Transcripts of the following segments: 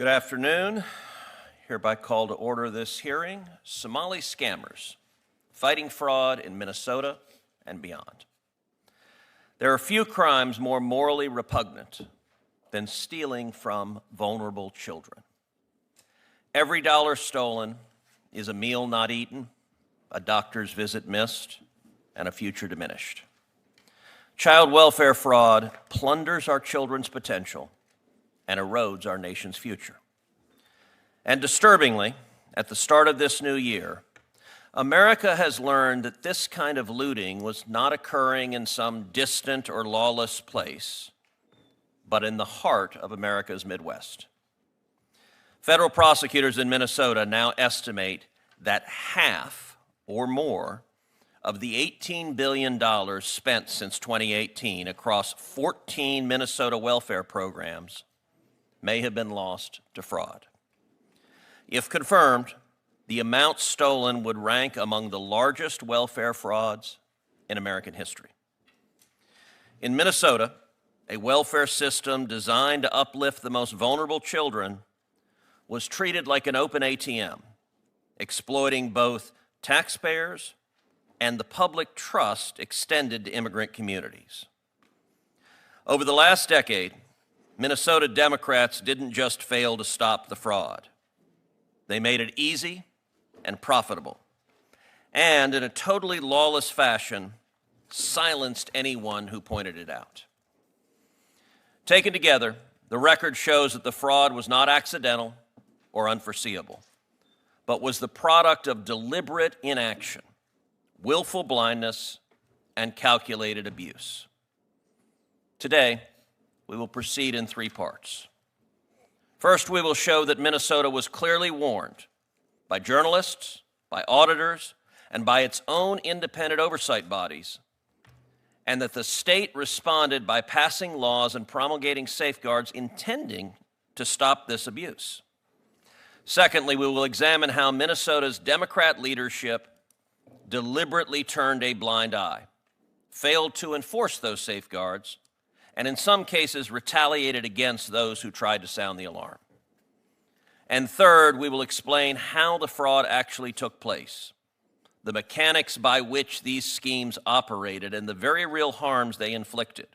Good afternoon. Hereby call to order this hearing, Somali Scammers, Fighting Fraud in Minnesota and Beyond. There are few crimes more morally repugnant than stealing from vulnerable children. Every dollar stolen is a meal not eaten, a doctor's visit missed, and a future diminished. Child welfare fraud plunders our children's potential and erodes our nation's future. And disturbingly, at the start of this new year, America has learned that this kind of looting was not occurring in some distant or lawless place, but in the heart of America's Midwest. Federal prosecutors in Minnesota now estimate that half or more of the $18 billion spent since 2018 across 14 Minnesota welfare programs may have been lost to fraud. If confirmed, the amount stolen would rank among the largest welfare frauds in American history. In Minnesota, a welfare system designed to uplift the most vulnerable children was treated like an open ATM, exploiting both taxpayers and the public trust extended to immigrant communities. Over the last decade, Minnesota Democrats didn't just fail to stop the fraud. They made it easy and profitable, and in a totally lawless fashion, silenced anyone who pointed it out. Taken together, the record shows that the fraud was not accidental or unforeseeable, but was the product of deliberate inaction, willful blindness, and calculated abuse. Today, we will proceed in three parts. First, we will show that Minnesota was clearly warned by journalists, by auditors, and by its own independent oversight bodies, and that the state responded by passing laws and promulgating safeguards intending to stop this abuse. Secondly, we will examine how Minnesota's Democrat leadership deliberately turned a blind eye, failed to enforce those safeguards, and in some cases retaliated against those who tried to sound the alarm. And third, we will explain how the fraud actually took place, the mechanics by which these schemes operated, and the very real harms they inflicted,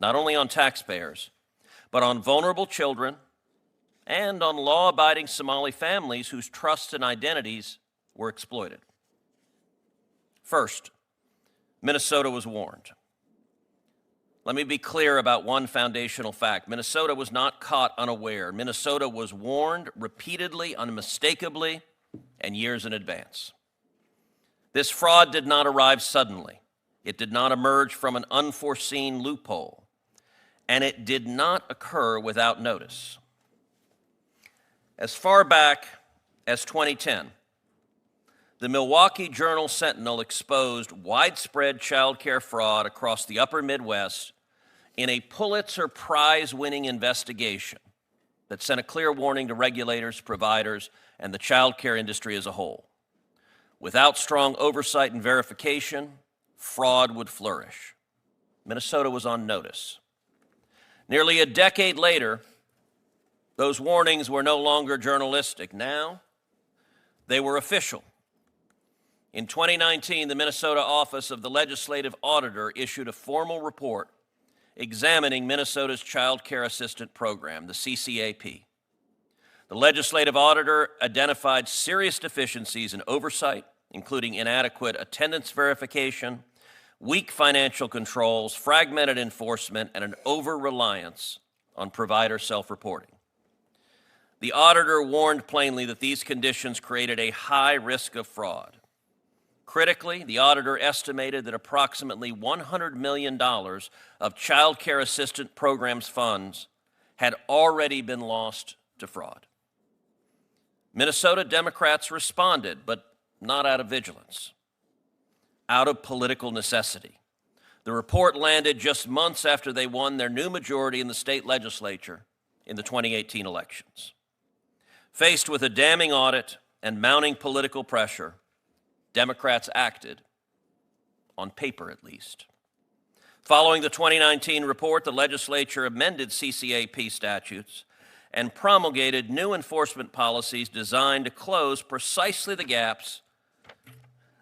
not only on taxpayers, but on vulnerable children and on law-abiding Somali families whose trusts and identities were exploited. First, Minnesota was warned. Let me be clear about one foundational fact. Minnesota was not caught unaware. Minnesota was warned repeatedly, unmistakably, and years in advance. This fraud did not arrive suddenly. It did not emerge from an unforeseen loophole, and it did not occur without notice. As far back as 2010, the Milwaukee Journal-Sentinel exposed widespread child care fraud across the upper Midwest in a Pulitzer Prize-winning investigation that sent a clear warning to regulators, providers, and the child care industry as a whole. Without strong oversight and verification, fraud would flourish. Minnesota was on notice. Nearly a decade later, those warnings were no longer journalistic. Now, they were official. In 2019, the Minnesota Office of the Legislative Auditor issued a formal report examining Minnesota's Child Care Assistant Program, the CCAP. The Legislative Auditor identified serious deficiencies in oversight, including inadequate attendance verification, weak financial controls, fragmented enforcement, and an over-reliance on provider self-reporting. The auditor warned plainly that these conditions created a high risk of fraud. Critically, the auditor estimated that approximately $100 million of Child Care Assistant Programs funds had already been lost to fraud. Minnesota Democrats responded, but not out of vigilance, out of political necessity. The report landed just months after they won their new majority in the state legislature in the 2018 elections. Faced with a damning audit and mounting political pressure, Democrats acted, on paper at least. Following the 2019 report, the legislature amended CCAP statutes and promulgated new enforcement policies designed to close precisely the gaps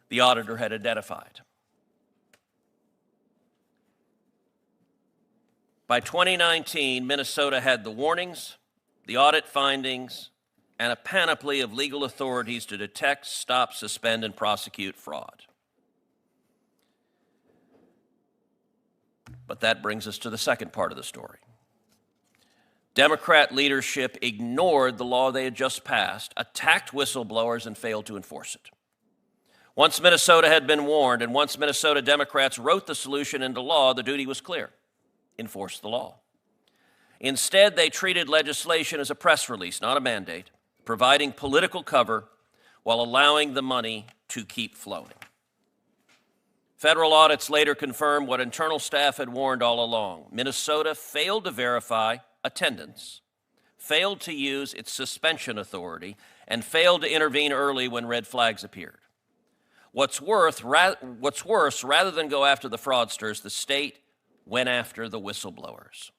the auditor had identified. By 2019, Minnesota had the warnings, the audit findings, and a panoply of legal authorities to detect, stop, suspend, and prosecute fraud. But that brings us to the second part of the story. Democrat leadership ignored the law they had just passed, attacked whistleblowers, and failed to enforce it. Once Minnesota had been warned, and once Minnesota Democrats wrote the solution into law, the duty was clear: enforce the law. Instead, they treated legislation as a press release, not a mandate, providing political cover while allowing the money to keep flowing. Federal audits later confirmed what internal staff had warned all along. Minnesota failed to verify attendance, failed to use its suspension authority, and failed to intervene early when red flags appeared. What's worse, rather than go after the fraudsters, the state went after the whistleblowers.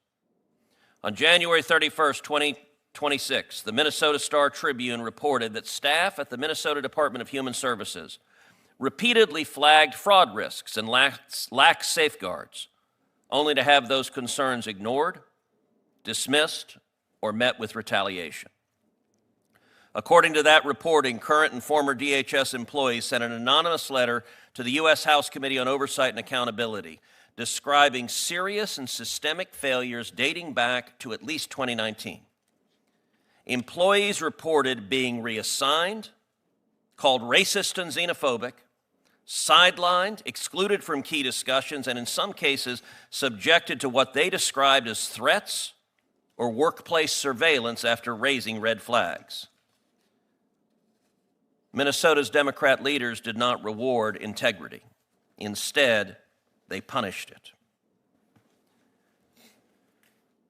On January 31st, 2026, the Minnesota Star Tribune reported that staff at the Minnesota Department of Human Services repeatedly flagged fraud risks and lax safeguards, only to have those concerns ignored, dismissed, or met with retaliation. According to that reporting, current and former DHS employees sent an anonymous letter to the U.S. House Committee on Oversight and Accountability describing serious and systemic failures dating back to at least 2019. Employees reported being reassigned, called racist and xenophobic, sidelined, excluded from key discussions, and in some cases subjected to what they described as threats or workplace surveillance after raising red flags. Minnesota's Democrat leaders did not reward integrity. Instead, they punished it.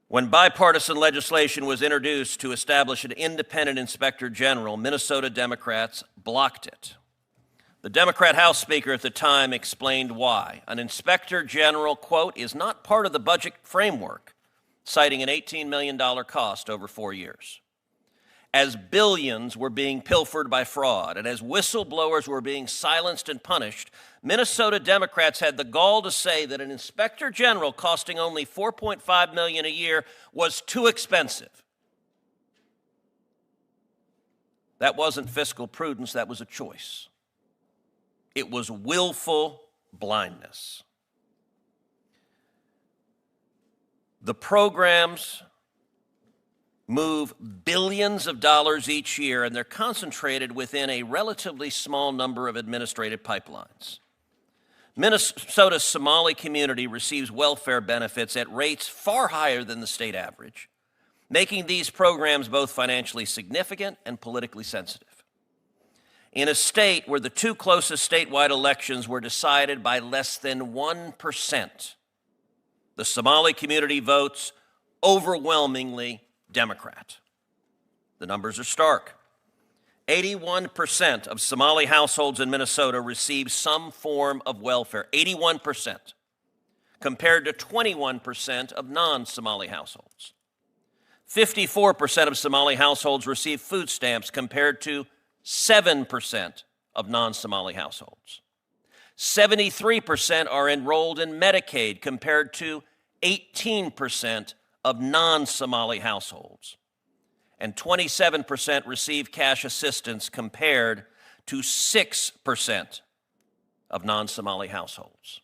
When bipartisan legislation was introduced to establish an independent inspector general, Minnesota Democrats blocked it. The Democrat House Speaker at the time explained why. An inspector general, quote, is not part of the budget framework, citing an $18 million cost over 4 years. As billions were being pilfered by fraud and as whistleblowers were being silenced and punished, Minnesota Democrats had the gall to say that an inspector general costing only $4.5 million a year was too expensive. That wasn't fiscal prudence, that was a choice. It was willful blindness. The programs move billions of dollars each year, and they're concentrated within a relatively small number of administrative pipelines. Minnesota's Somali community receives welfare benefits at rates far higher than the state average, making these programs both financially significant and politically sensitive. In a state where the two closest statewide elections were decided by less than 1%, the Somali community votes overwhelmingly Democrat. The numbers are stark. 81% of Somali households in Minnesota receive some form of welfare, 81%, compared to 21% of non-Somali households. 54% of Somali households receive food stamps compared to 7% of non-Somali households. 73% are enrolled in Medicaid compared to 18% of non-Somali households, and 27% receive cash assistance compared to 6% of non-Somali households.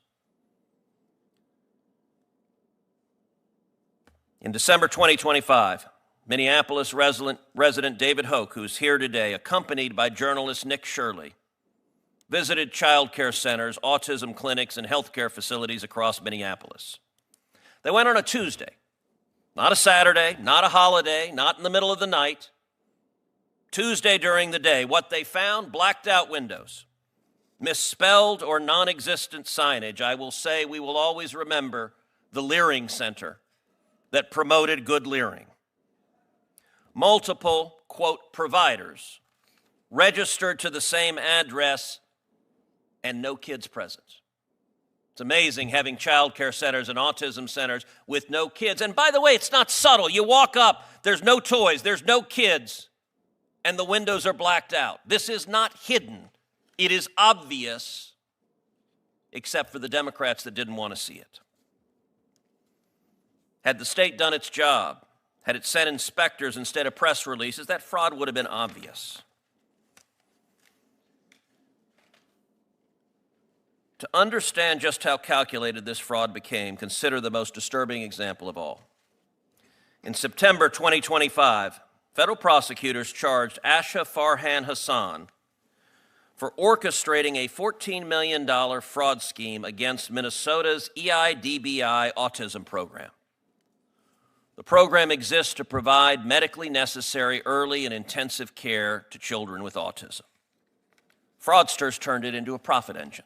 In December 2025, Minneapolis resident David Hoke, who's here today, accompanied by journalist Nick Shirley, visited child care centers, autism clinics, and healthcare facilities across Minneapolis. They went on a Tuesday, not a Saturday, not a holiday, not in the middle of the night. Tuesday during the day. What they found? Blacked out windows, misspelled or non-existent signage. I will say we will always remember the Leering Center that promoted good leering. Multiple, quote, providers registered to the same address and no kids present. It's amazing having child care centers and autism centers with no kids. And by the way, it's not subtle. You walk up, there's no toys, there's no kids, and the windows are blacked out. This is not hidden. It is obvious, except for the Democrats that didn't want to see it. Had the state done its job, had it sent inspectors instead of press releases, that fraud would have been obvious. To understand just how calculated this fraud became, consider the most disturbing example of all. In September 2025, federal prosecutors charged Asha Farhan Hassan for orchestrating a $14 million fraud scheme against Minnesota's EIDBI autism program. The program exists to provide medically necessary early and intensive care to children with autism. Fraudsters turned it into a profit engine.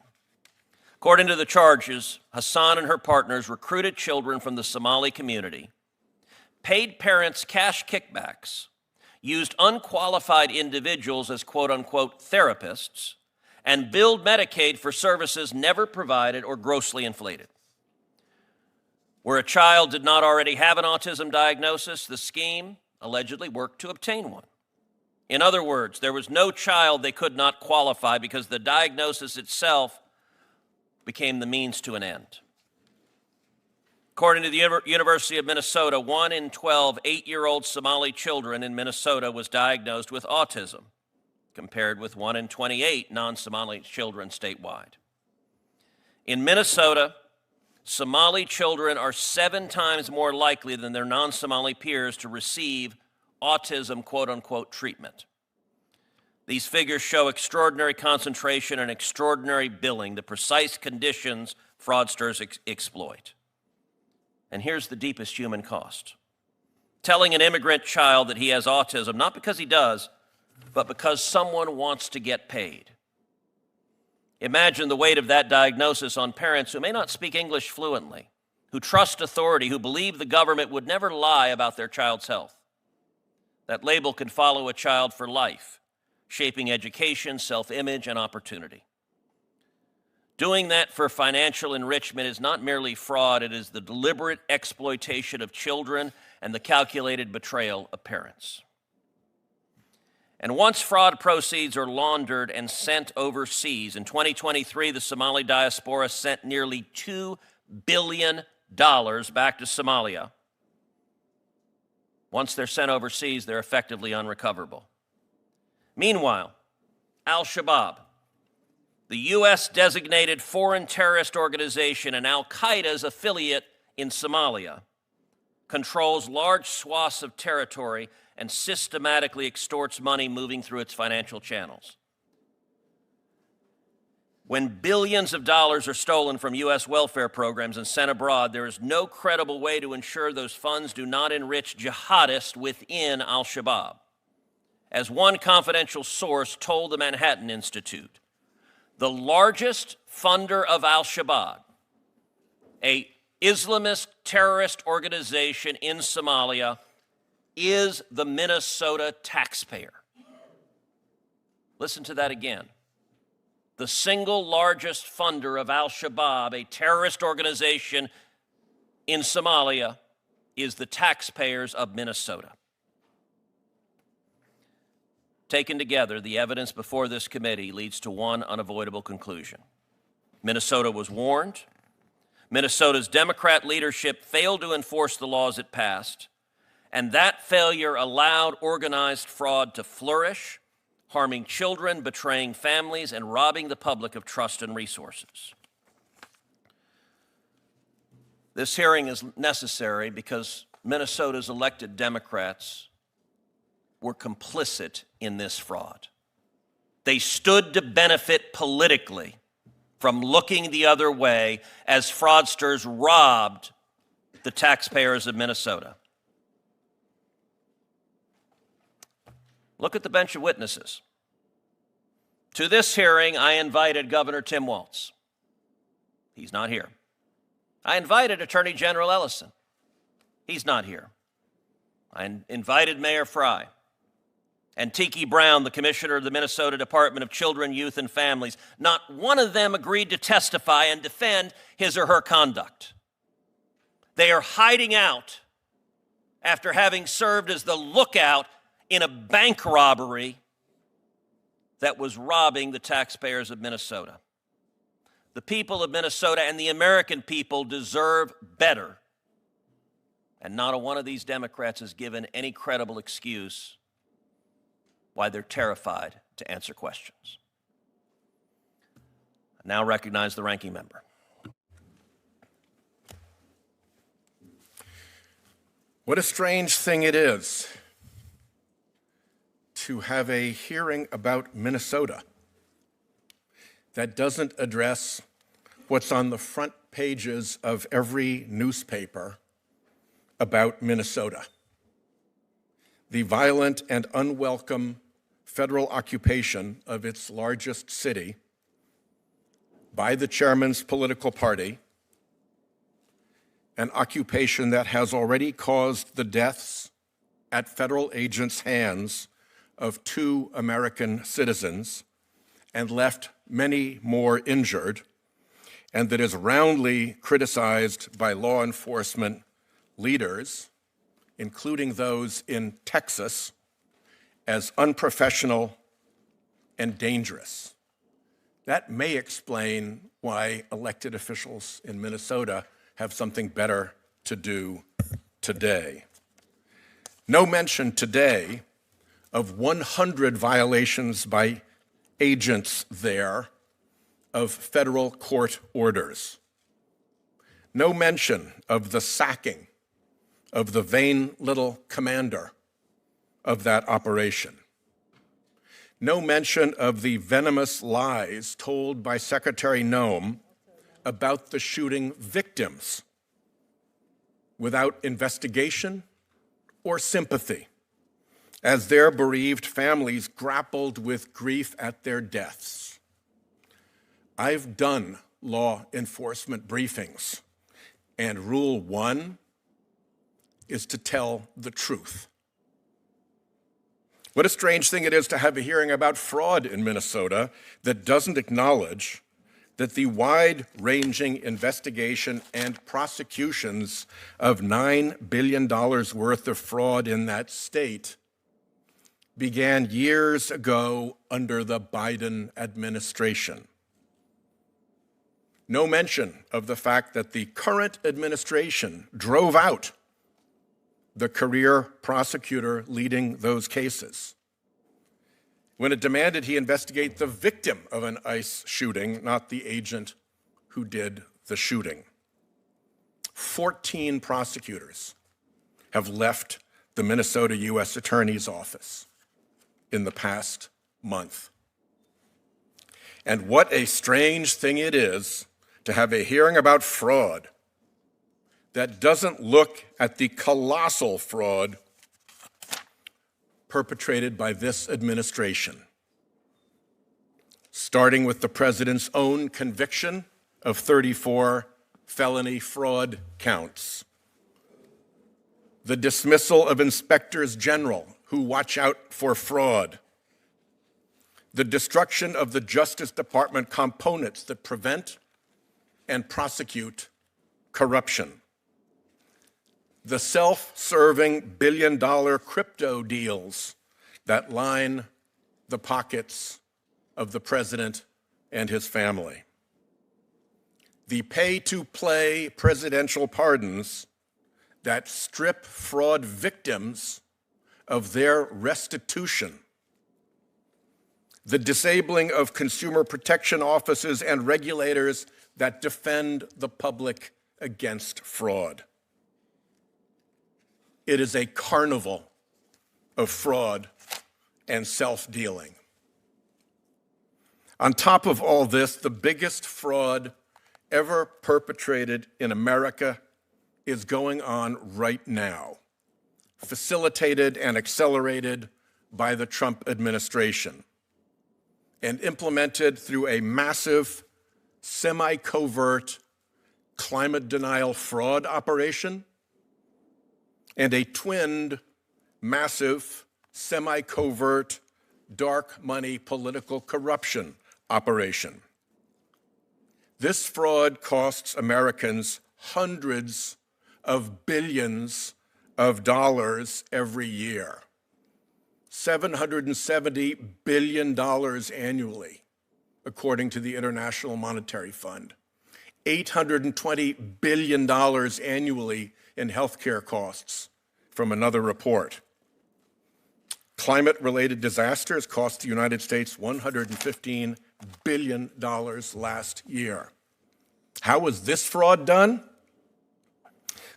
According to the charges, Hassan and her partners recruited children from the Somali community, paid parents cash kickbacks, used unqualified individuals as quote-unquote therapists, and billed Medicaid for services never provided or grossly inflated. Where a child did not already have an autism diagnosis, the scheme allegedly worked to obtain one. In other words, there was no child they could not qualify because the diagnosis itself became the means to an end. According to the University of Minnesota, 1 in 12 8-year-old Somali children in Minnesota was diagnosed with autism, compared with 1 in 28 non-Somali children statewide. In Minnesota, Somali children are 7 times more likely than their non-Somali peers to receive autism quote-unquote treatment. These figures show extraordinary concentration and extraordinary billing, the precise conditions fraudsters exploit. And here's the deepest human cost. Telling an immigrant child that he has autism, not because he does, but because someone wants to get paid. Imagine the weight of that diagnosis on parents who may not speak English fluently, who trust authority, who believe the government would never lie about their child's health. That label can follow a child for life, shaping education, self-image, and opportunity. Doing that for financial enrichment is not merely fraud, it is the deliberate exploitation of children and the calculated betrayal of parents. And once fraud proceeds are laundered and sent overseas, in 2023, the Somali diaspora sent nearly $2 billion back to Somalia. Once they're sent overseas, they're effectively unrecoverable. Meanwhile, Al-Shabaab, the U.S.-designated foreign terrorist organization and al-Qaeda's affiliate in Somalia, controls large swaths of territory and systematically extorts money moving through its financial channels. When billions of dollars are stolen from U.S. welfare programs and sent abroad, there is no credible way to ensure those funds do not enrich jihadists within Al-Shabaab. As one confidential source told the Manhattan Institute, the largest funder of Al-Shabaab, an Islamist terrorist organization in Somalia, is the Minnesota taxpayer. Listen to that again. The single largest funder of Al-Shabaab, a terrorist organization in Somalia, is the taxpayers of Minnesota. Taken together, the evidence before this committee leads to one unavoidable conclusion. Minnesota was warned. Minnesota's Democrat leadership failed to enforce the laws it passed, and that failure allowed organized fraud to flourish, harming children, betraying families, and robbing the public of trust and resources. This hearing is necessary because Minnesota's elected Democrats were complicit in this fraud. They stood to benefit politically from looking the other way as fraudsters robbed the taxpayers of Minnesota. Look at the bench of witnesses. To this hearing, I invited Governor Tim Walz. He's not here. I invited Attorney General Ellison. He's not here. I invited Mayor Frey. and Tiki Brown, the commissioner of the Minnesota Department of Children, Youth, and Families, not one of them agreed to testify and defend his or her conduct. They are hiding out after having served as the lookout in a bank robbery that was robbing the taxpayers of Minnesota. The people of Minnesota and the American people deserve better. And not a one of these Democrats has given any credible excuse why they're terrified to answer questions. I now recognize the ranking member. What a strange thing it is to have a hearing about Minnesota that doesn't address what's on the front pages of every newspaper about Minnesota: the violent and unwelcome federal occupation of its largest city by the chairman's political party, an occupation that has already caused the deaths at federal agents' hands of 2 American citizens and left many more injured, and that is roundly criticized by law enforcement leaders, including those in Texas, as unprofessional and dangerous. That may explain why elected officials in Minnesota have something better to do today. No mention today of 100 violations by agents there of federal court orders. No mention of the sacking of the vain little commander of that operation. No mention of the venomous lies told by Secretary Noem about the shooting victims without investigation or sympathy, as their bereaved families grappled with grief at their deaths. I've done law enforcement briefings, and Rule 1 is to tell the truth. What a strange thing it is to have a hearing about fraud in Minnesota that doesn't acknowledge that the wide-ranging investigation and prosecutions of $9 billion worth of fraud in that state began years ago under the Biden administration. No mention of the fact that the current administration drove out the career prosecutor leading those cases when it demanded he investigate the victim of an ICE shooting, not the agent who did the shooting. 14 prosecutors have left the Minnesota U.S. Attorney's Office in the past month. And what a strange thing it is to have a hearing about fraud that doesn't look at the colossal fraud perpetrated by this administration, starting with the president's own conviction of 34 felony fraud counts, the dismissal of inspectors general who watch out for fraud, the destruction of the Justice Department components that prevent and prosecute corruption, the self-serving billion-dollar crypto deals that line the pockets of the president and his family, the pay-to-play presidential pardons that strip fraud victims of their restitution, the disabling of consumer protection offices and regulators that defend the public against fraud. It is a carnival of fraud and self-dealing. On top of all this, the biggest fraud ever perpetrated in America is going on right now, facilitated and accelerated by the Trump administration and implemented through a massive, semi-covert climate denial fraud operation and a twinned, massive, semi-covert, dark money political corruption operation. This fraud costs Americans hundreds of billions of dollars every year, $770 billion annually, according to the International Monetary Fund, $820 billion annually in healthcare costs, from another report. Climate-related disasters cost the United States $115 billion last year. How was this fraud done?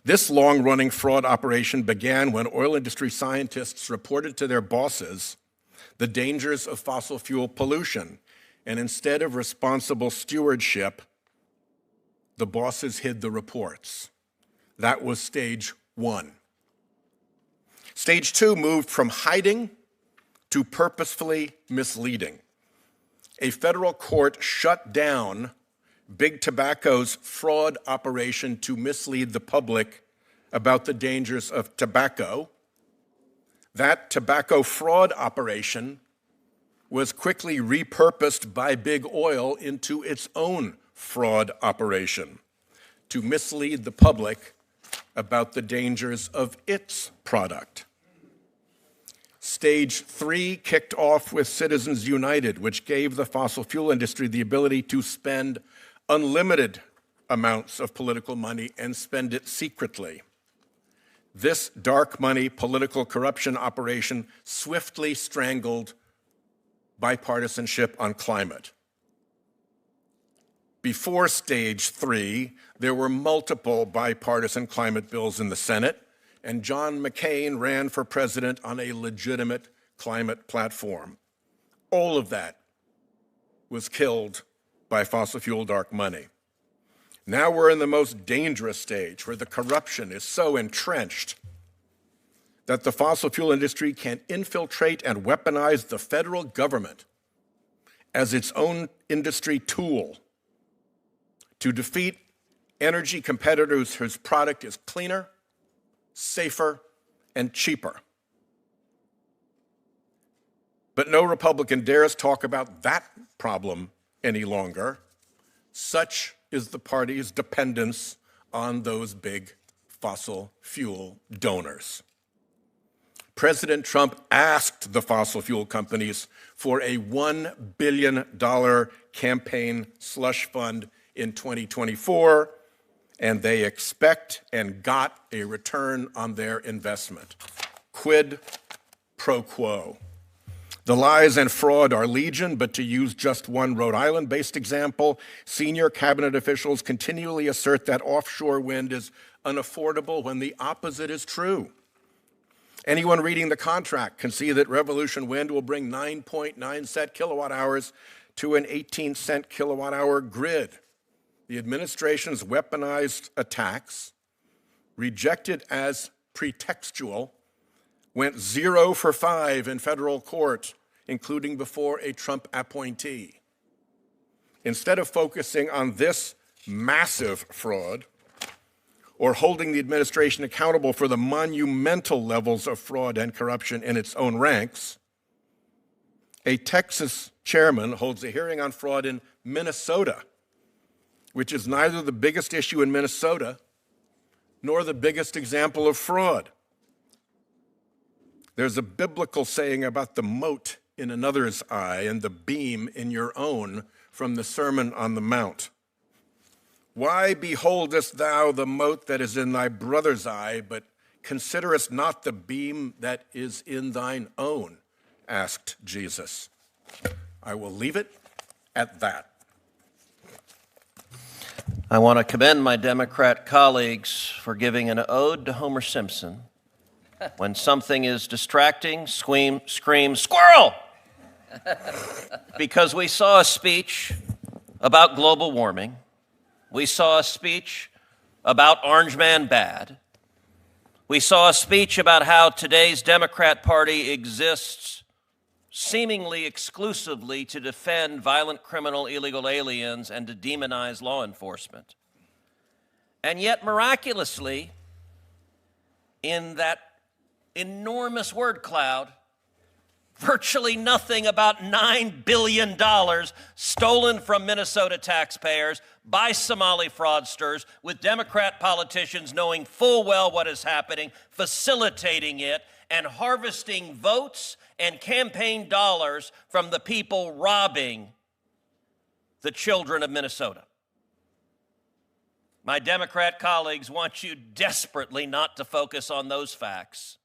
This long-running fraud operation began when oil industry scientists reported to their bosses the dangers of fossil fuel pollution, and instead of responsible stewardship, the bosses hid the reports. That was stage one. Stage two moved from hiding to purposefully misleading. A federal court shut down Big Tobacco's fraud operation to mislead the public about the dangers of tobacco. That tobacco fraud operation was quickly repurposed by Big Oil into its own fraud operation to mislead the public about the dangers of its product. Stage three kicked off with Citizens United, which gave the fossil fuel industry the ability to spend unlimited amounts of political money and spend it secretly. This dark money political corruption operation swiftly strangled bipartisanship on climate. Before stage three, there were multiple bipartisan climate bills in the Senate, and John McCain ran for president on a legitimate climate platform. All of that was killed by fossil fuel dark money. Now we're in the most dangerous stage, where the corruption is so entrenched that the fossil fuel industry can infiltrate and weaponize the federal government as its own industry tool to defeat energy competitors whose product is cleaner, safer, and cheaper. But no Republican dares talk about that problem any longer. Such is the party's dependence on those big fossil fuel donors. President Trump asked the fossil fuel companies for a $1 billion campaign slush fund in 2024, and they expect and got a return on their investment. Quid pro quo. The lies and fraud are legion, but to use just one Rhode Island-based example, senior cabinet officials continually assert that offshore wind is unaffordable when the opposite is true. Anyone reading the contract can see that Revolution Wind will bring 9.9 cent kilowatt hours to an 18-cent kilowatt-hour grid. The administration's weaponized attacks, rejected as pretextual, went 0 for 5 in federal court, including before a Trump appointee. Instead of focusing on this massive fraud, or holding the administration accountable for the monumental levels of fraud and corruption in its own ranks, a Texas chairman holds a hearing on fraud in Minnesota, which is neither the biggest issue in Minnesota nor the biggest example of fraud. There's a biblical saying about the mote in another's eye and the beam in your own from the Sermon on the Mount. Why beholdest thou the mote that is in thy brother's eye, but considerest not the beam that is in thine own? Asked Jesus. I will leave it at that. I want to commend my Democrat colleagues for giving an ode to Homer Simpson. When something is distracting, scream, squirrel! Because we saw a speech about global warming. We saw a speech about Orange Man bad. We saw a speech about how today's Democrat Party exists seemingly exclusively to defend violent criminal illegal aliens and to demonize law enforcement. And yet, miraculously, in that enormous word cloud, virtually nothing about $9 billion stolen from Minnesota taxpayers by Somali fraudsters, with Democrat politicians knowing full well what is happening, facilitating it, and harvesting votes and campaign dollars from the people robbing the children of Minnesota. My Democrat colleagues want you desperately not to focus on those facts.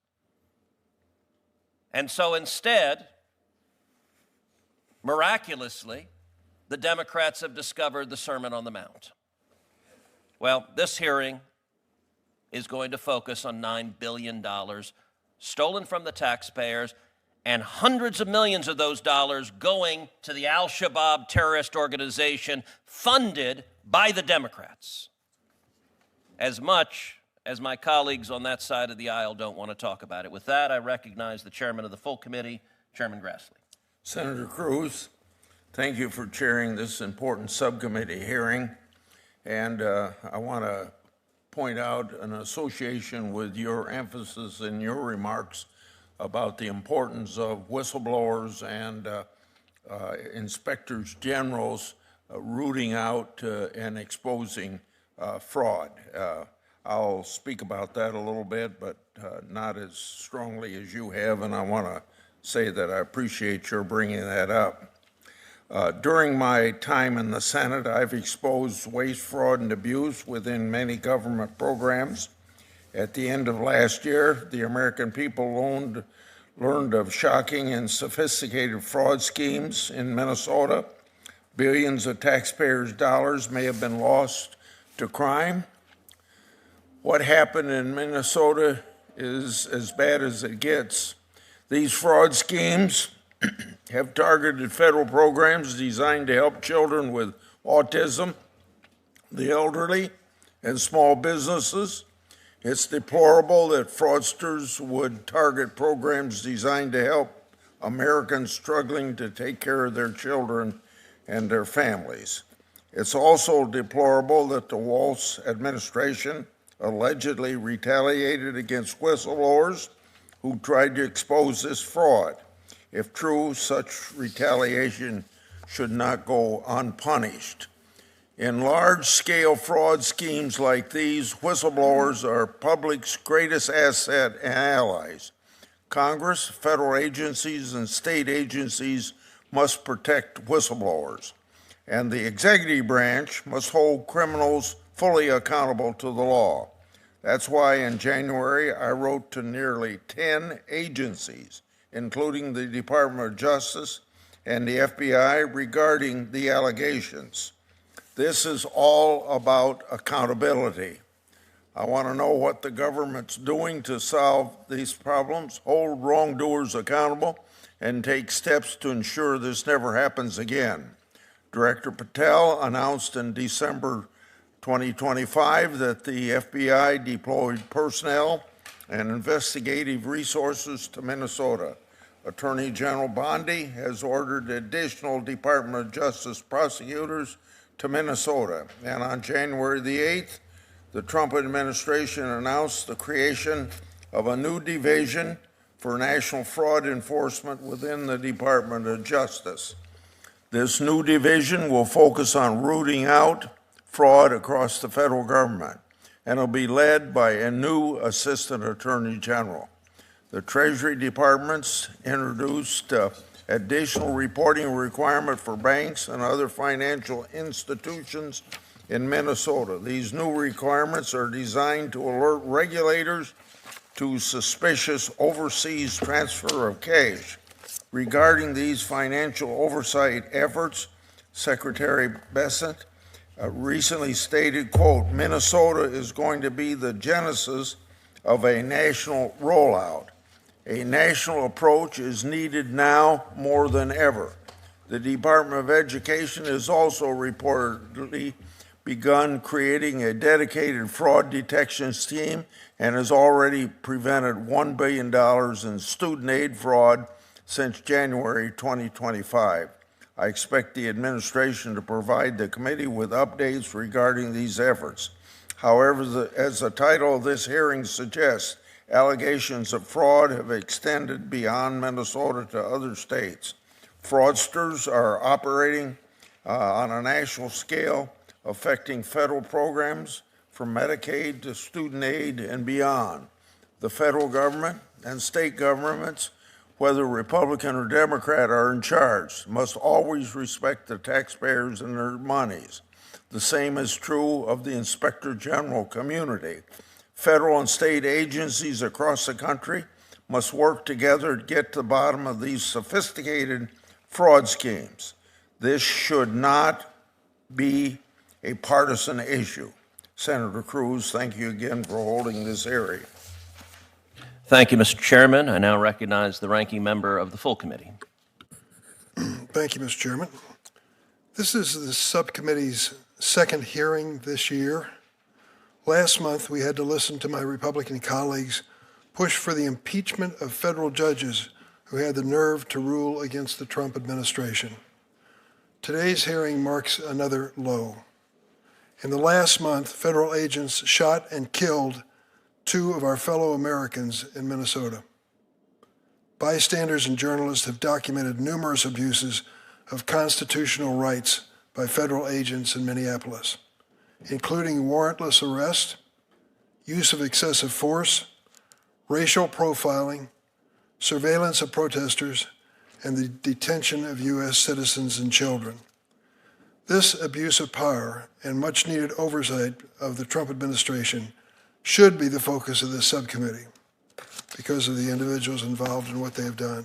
And so instead, miraculously, the Democrats have discovered the Sermon on the Mount. Well, this hearing is going to focus on $9 billion stolen from the taxpayers, and hundreds of millions of those dollars going to the Al-Shabaab terrorist organization funded by the Democrats. As much as my colleagues on that side of the aisle don't want to talk about it. With that, I recognize the chairman of the full committee, Chairman Grassley. Senator Cruz, thank you for chairing this important subcommittee hearing. And I want to point out an association with your emphasis in your remarks about the importance of whistleblowers and inspectors generals rooting out and exposing fraud. I'll speak about that a little bit, but not as strongly as you have, and I want to say that I appreciate your bringing that up. During my time in the Senate, I've exposed waste, fraud, and abuse within many government programs. At the end of last year, the American people learned of shocking and sophisticated fraud schemes in Minnesota. Billions of taxpayers' dollars may have been lost to crime. What happened in Minnesota is as bad as it gets. These fraud schemes have targeted federal programs designed to help children with autism, the elderly, and small businesses. It's deplorable that fraudsters would target programs designed to help Americans struggling to take care of their children and their families. It's also deplorable that the Walz administration allegedly retaliated against whistleblowers who tried to expose this fraud. If true, such retaliation should not go unpunished. In large-scale fraud schemes like these, whistleblowers are public's greatest asset and allies. Congress, federal agencies, and state agencies must protect whistleblowers, and the executive branch must hold criminals fully accountable to the law. That's why in January I wrote to nearly 10 agencies, including the Department of Justice and the FBI, regarding the allegations. This is all about accountability. I want to know what the government's doing to solve these problems, hold wrongdoers accountable, and take steps to ensure this never happens again. Director Patel announced in December 2025 that the FBI deployed personnel and investigative resources to Minnesota. Attorney General Bondi has ordered additional Department of Justice prosecutors to Minnesota. And on January the 8th, the Trump administration announced the creation of a new division for national fraud enforcement within the Department of Justice. This new division will focus on rooting out fraud across the federal government, and will be led by a new Assistant Attorney General. The Treasury Department's introduced additional reporting requirement for banks and other financial institutions in Minnesota. These new requirements are designed to alert regulators to suspicious overseas transfer of cash. Regarding these financial oversight efforts, Secretary Bessent recently stated, quote, Minnesota is going to be the genesis of a national rollout. A national approach is needed now more than ever. The Department of Education has also reportedly begun creating a dedicated fraud detection team and has already prevented $1 billion in student aid fraud since January 2025. I expect the administration to provide the committee with updates regarding these efforts. However, as the title of this hearing suggests, Allegations of fraud have extended beyond Minnesota to other states. Fraudsters are operating on a national scale, affecting federal programs from Medicaid to student aid and beyond. The federal government and state governments, whether Republican or Democrat, are in charge, must always respect the taxpayers and their monies. The same is true of the Inspector General community. Federal and state agencies across the country must work together to get to the bottom of these sophisticated fraud schemes. This should not be a partisan issue. Senator Cruz, thank you again for holding this hearing. Thank you, Mr. Chairman. I now recognize the ranking member of the full committee. Thank you, Mr. Chairman. This is the subcommittee's second hearing this year. Last month, we had to listen to my Republican colleagues push for the impeachment of federal judges who had the nerve to rule against the Trump administration. Today's hearing marks another low. In the last month, federal agents shot and killed 2 of our fellow Americans in Minnesota. Bystanders and journalists have documented numerous abuses of constitutional rights by federal agents in Minneapolis, including warrantless arrest, use of excessive force, racial profiling, surveillance of protesters, and the detention of U.S. citizens and children. This abuse of power and much-needed oversight of the Trump administration should be the focus of this subcommittee because of the individuals involved in what they have done.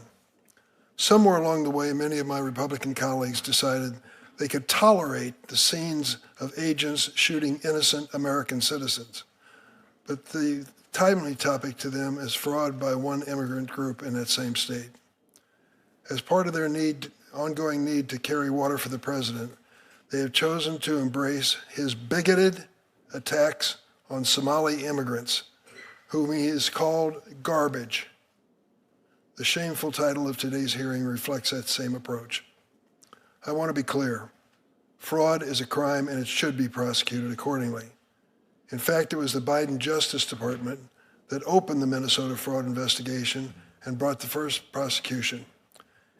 Somewhere along the way, many of my Republican colleagues decided they could tolerate the scenes of agents shooting innocent American citizens. But the timely topic to them is fraud by one immigrant group in that same state. As part of their ongoing need to carry water for the president, they have chosen to embrace his bigoted attacks on Somali immigrants, whom he has called garbage. The shameful title of today's hearing reflects that same approach. I want to be clear. Fraud is a crime and it should be prosecuted accordingly. In fact, it was the Biden Justice Department that opened the Minnesota fraud investigation and brought the first prosecution.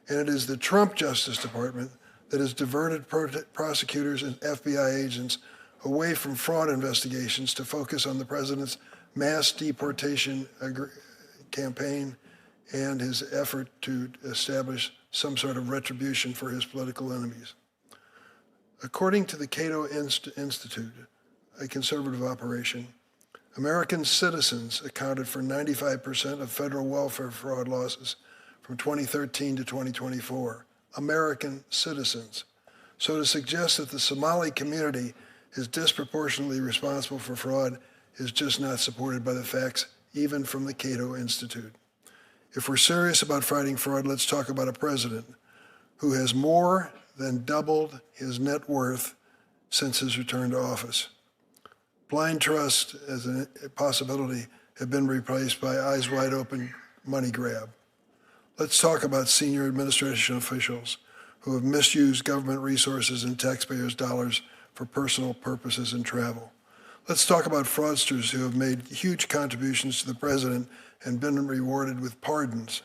And it is the Trump Justice Department that has diverted prosecutors and FBI agents away from fraud investigations to focus on the president's mass deportation campaign and his effort to establish some sort of retribution for his political enemies. According to the Cato Institute, a conservative operation, American citizens accounted for 95% of federal welfare fraud losses from 2013 to 2024. American citizens. So to suggest that the Somali community is disproportionately responsible for fraud is just not supported by the facts, even from the Cato Institute. If we're serious about fighting fraud, let's talk about a president who has more than doubled his net worth since his return to office. Blind trust as a possibility have been replaced by eyes wide open money grab. Let's talk about senior administration officials who have misused government resources and taxpayers' dollars for personal purposes and travel. Let's talk about fraudsters who have made huge contributions to the president and been rewarded with pardons.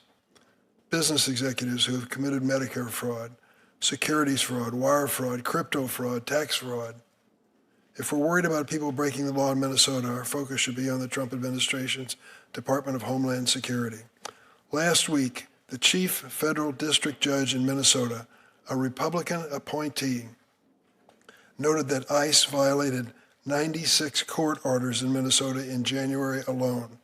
Business executives who have committed Medicare fraud, securities fraud, wire fraud, crypto fraud, tax fraud. If we're worried about people breaking the law in Minnesota, our focus should be on the Trump administration's Department of Homeland Security. Last week, the chief federal district judge in Minnesota, a Republican appointee, noted that ICE violated 96 court orders in Minnesota in January alone,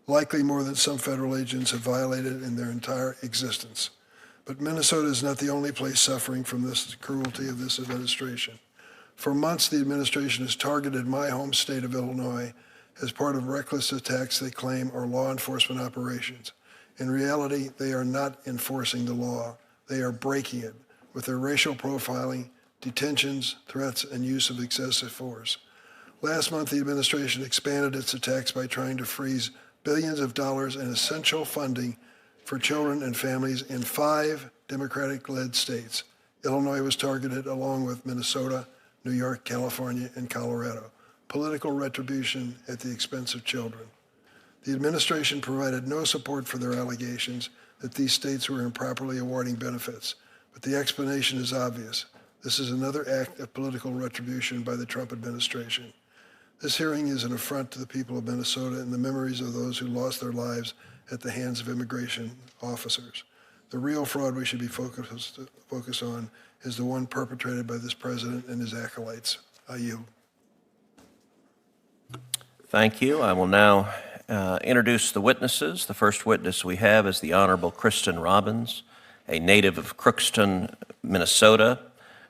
likely more than some federal agents have violated in their entire existence. But Minnesota is not the only place suffering from this cruelty of this administration. For months, the administration has targeted my home state of Illinois as part of reckless attacks they claim are law enforcement operations. In reality, they are not enforcing the law. They are breaking it with their racial profiling, detentions, threats, and use of excessive force. Last month, the administration expanded its attacks by trying to freeze billions of dollars in essential funding for children and families in 5 Democratic-led states. Illinois was targeted along with Minnesota, New York, California, and Colorado. Political retribution at the expense of children. The administration provided no support for their allegations that these states were improperly awarding benefits, but the explanation is obvious. This is another act of political retribution by the Trump administration. This hearing is an affront to the people of Minnesota and the memories of those who lost their lives at the hands of immigration officers. The real fraud we should be focused on is the one perpetrated by this president and his acolytes. I yield. Thank you. I will now introduce the witnesses. The first witness we have is the Honorable Kristen Robbins, a native of Crookston, Minnesota.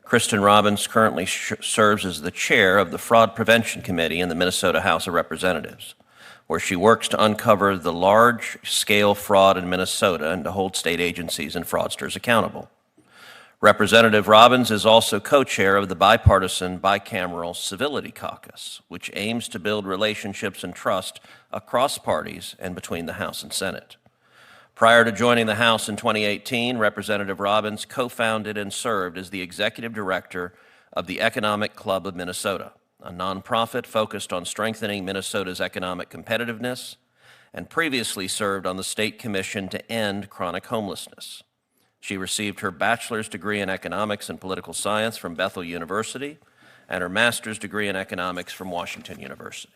Kristen Robbins currently serves as the chair of the Fraud Prevention Committee in the Minnesota House of Representatives, where she works to uncover the large-scale fraud in Minnesota and to hold state agencies and fraudsters accountable. Representative Robbins is also co-chair of the bipartisan bicameral Civility Caucus, which aims to build relationships and trust across parties and between the House and Senate. Prior to joining the House in 2018, Representative Robbins co-founded and served as the executive director of the Economic Club of Minnesota, a nonprofit focused on strengthening Minnesota's economic competitiveness, and previously served on the State Commission to End Chronic Homelessness. She received her bachelor's degree in economics and political science from Bethel University and her master's degree in economics from Washington University.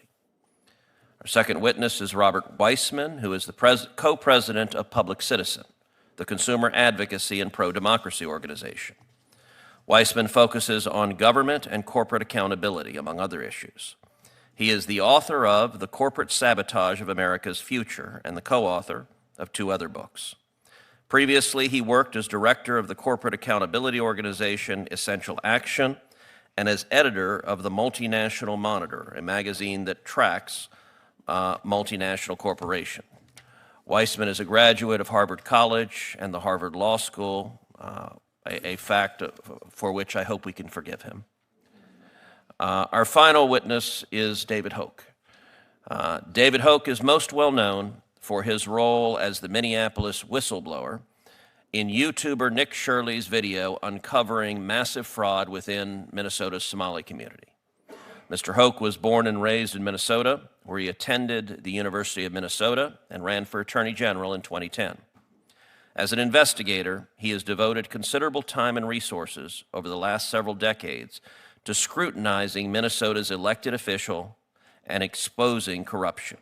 Our second witness is Robert Weissman, who is the co-president of Public Citizen, the consumer advocacy and pro-democracy organization. Weissman focuses on government and corporate accountability, among other issues. He is the author of The Corporate Sabotage of America's Future and the co-author of 2 other books. Previously, he worked as director of the corporate accountability organization Essential Action and as editor of The Multinational Monitor, a magazine that tracks multinational corporations. Weissman is a graduate of Harvard College and the Harvard Law School, a fact for which I hope we can forgive him. Our final witness is David Hoke. David Hoke is most well known for his role as the Minneapolis whistleblower in YouTuber Nick Shirley's video uncovering massive fraud within Minnesota's Somali community. Mr. Hoke was born and raised in Minnesota, where he attended the University of Minnesota and ran for Attorney General in 2010. As an investigator, he has devoted considerable time and resources over the last several decades to scrutinizing Minnesota's elected official and exposing corruption.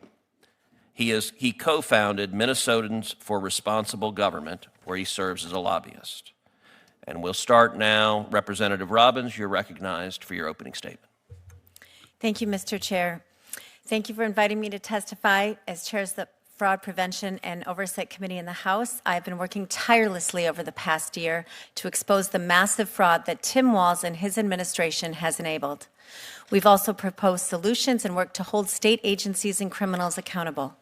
He co-founded Minnesotans for Responsible Government, where he serves as a lobbyist. And we'll start now. Representative Robbins, you're recognized for your opening statement. Thank you, Mr. Chair. Thank you for inviting me to testify as chair of the Fraud Prevention and Oversight Committee in the House. I've been working tirelessly over the past year to expose the massive fraud that Tim Walz and his administration has enabled. We've also proposed solutions and worked to hold state agencies and criminals accountable.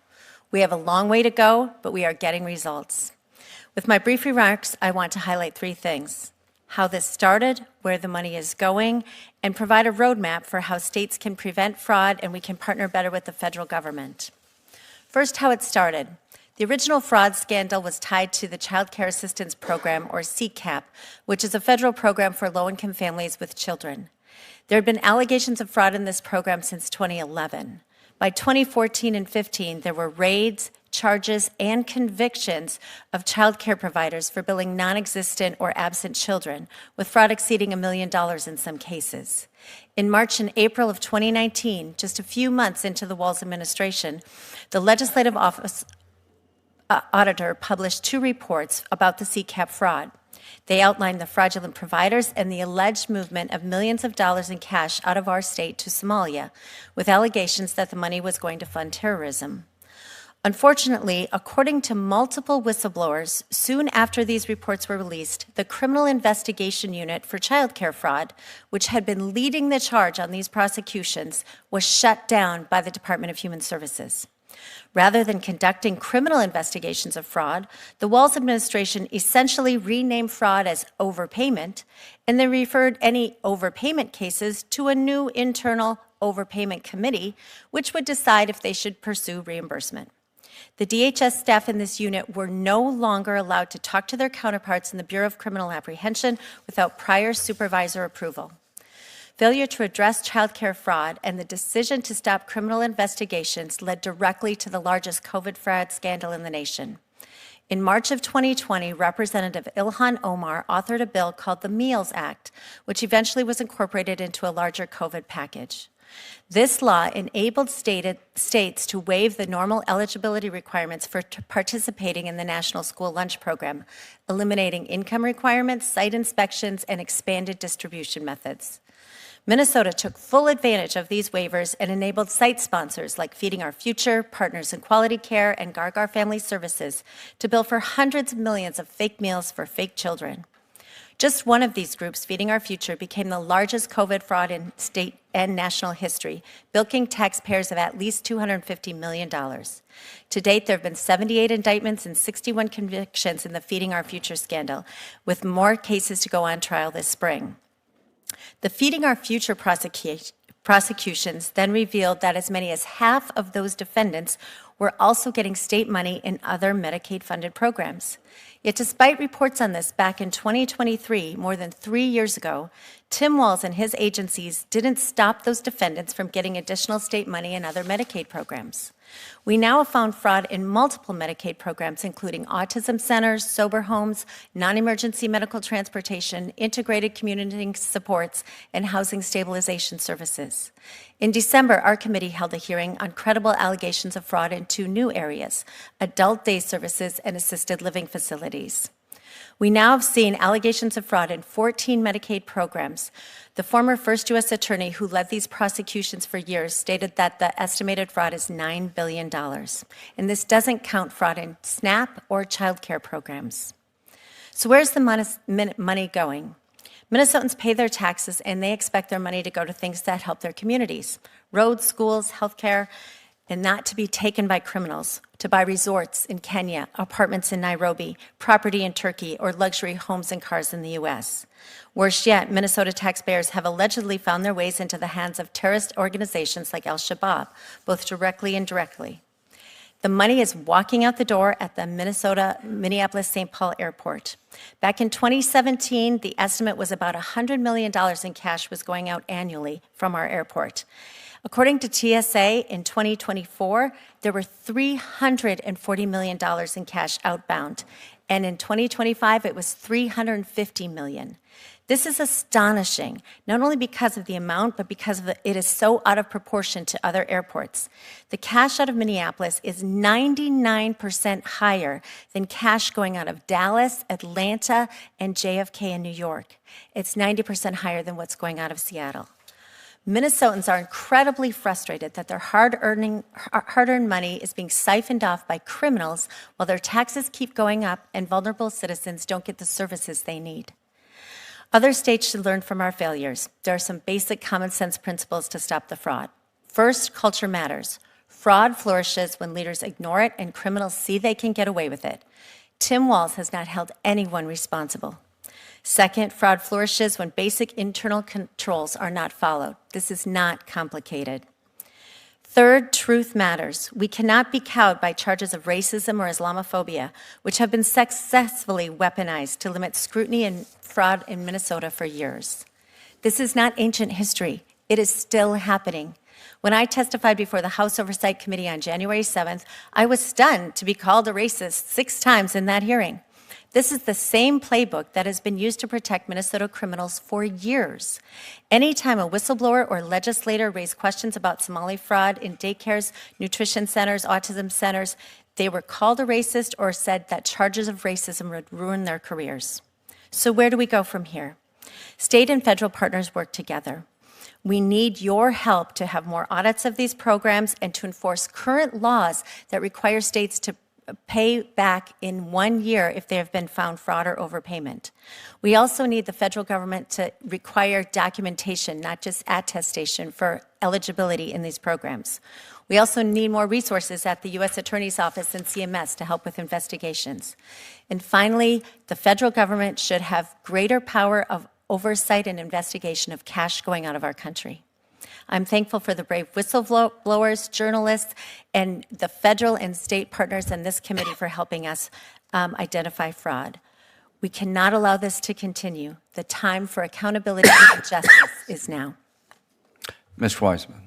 We have a long way to go, but we are getting results. With my brief remarks, I want to highlight 3 things: how this started, where the money is going, and provide a roadmap for how states can prevent fraud and we can partner better with the federal government. First, how it started. The original fraud scandal was tied to the Child Care Assistance Program, or CCAP, which is a federal program for low-income families with children. There had been allegations of fraud in this program since 2011. By 2014 and 15, there were raids, charges, and convictions of child care providers for billing non-existent or absent children, with fraud exceeding $1 million in some cases. In March and April of 2019, just a few months into the Walz administration, the Legislative Office Auditor published 2 reports about the CCAP fraud. They outlined the fraudulent providers and the alleged movement of millions of dollars in cash out of our state to Somalia, with allegations that the money was going to fund terrorism. Unfortunately, according to multiple whistleblowers, soon after these reports were released, the Criminal Investigation Unit for Child Care Fraud, which had been leading the charge on these prosecutions, was shut down by the Department of Human Services. Rather than conducting criminal investigations of fraud, the Walz administration essentially renamed fraud as overpayment, and then referred any overpayment cases to a new internal overpayment committee, which would decide if they should pursue reimbursement. The DHS staff in this unit were no longer allowed to talk to their counterparts in the Bureau of Criminal Apprehension without prior supervisor approval. Failure to address child care fraud and the decision to stop criminal investigations led directly to the largest COVID fraud scandal in the nation. In March of 2020, Representative Ilhan Omar authored a bill called the Meals Act, which eventually was incorporated into a larger COVID package. This law enabled states to waive the normal eligibility requirements for participating in the National School Lunch Program, eliminating income requirements, site inspections, and expanded distribution methods. Minnesota took full advantage of these waivers and enabled site sponsors like Feeding Our Future, Partners in Quality Care, and Gargar Family Services to bill for hundreds of millions of fake meals for fake children. Just one of these groups, Feeding Our Future, became the largest COVID fraud in state and national history, bilking taxpayers of at least $250 million. To date, there have been 78 indictments and 61 convictions in the Feeding Our Future scandal, with more cases to go on trial this spring. The Feeding Our Future prosecutions then revealed that as many as half of those defendants were also getting state money in other Medicaid-funded programs. Yet despite reports on this back in 2023, more than 3 years ago, Tim Walz and his agencies didn't stop those defendants from getting additional state money in other Medicaid programs. We now have found fraud in multiple Medicaid programs, including autism centers, sober homes, non-emergency medical transportation, integrated community supports, and housing stabilization services. In December, our committee held a hearing on credible allegations of fraud in 2 new areas: adult day services and assisted living facilities. We now have seen allegations of fraud in 14 Medicaid programs. The former first U.S. attorney who led these prosecutions for years stated that the estimated fraud is $9 billion. And this doesn't count fraud in SNAP or child care programs. So where's the money going? Minnesotans pay their taxes and they expect their money to go to things that help their communities: roads, schools, healthcare, and not to be taken by criminals, to buy resorts in Kenya, apartments in Nairobi, property in Turkey, or luxury homes and cars in the U.S. Worse yet, Minnesota taxpayers have allegedly found their ways into the hands of terrorist organizations like Al-Shabaab, both directly and indirectly. The money is walking out the door at the Minneapolis-St. Paul Airport. Back in 2017, the estimate was about $100 million in cash was going out annually from our airport. According to TSA, in 2024, there were $340 million in cash outbound, and in 2025, it was $350 million. This is astonishing, not only because of the amount, but because it is so out of proportion to other airports. The cash out of Minneapolis is 99% higher than cash going out of Dallas, Atlanta, and JFK in New York. It's 90% higher than what's going out of Seattle. Minnesotans are incredibly frustrated that their hard-earned money is being siphoned off by criminals while their taxes keep going up and vulnerable citizens don't get the services they need. Other states should learn from our failures. There are some basic common sense principles to stop the fraud. First, culture matters. Fraud flourishes when leaders ignore it and criminals see they can get away with it. Tim Walz has not held anyone responsible. Second, fraud flourishes when basic internal controls are not followed. This is not complicated. Third, truth matters. We cannot be cowed by charges of racism or Islamophobia, which have been successfully weaponized to limit scrutiny and fraud in Minnesota for years. This is not ancient history. It is still happening. When I testified before the House Oversight Committee on January 7th, I was stunned to be called a racist 6 times in that hearing. This is the same playbook that has been used to protect Minnesota criminals for years. Anytime a whistleblower or legislator raised questions about Somali fraud in daycares, nutrition centers, autism centers, they were called a racist or said that charges of racism would ruin their careers. So where do we go from here? State and federal partners work together. We need your help to have more audits of these programs and to enforce current laws that require states to pay back in 1 year if they have been found fraud or overpayment. We also need the federal government to require documentation, not just attestation, for eligibility in these programs. We also need more resources at the U.S. Attorney's Office and CMS to help with investigations. And finally, the federal government should have greater power of oversight and investigation of cash going out of our country. I'm thankful for the brave whistleblowers, journalists, and the federal and state partners in this committee for helping us identify fraud. We cannot allow this to continue. The time for accountability and justice is now. Mr. Weissman.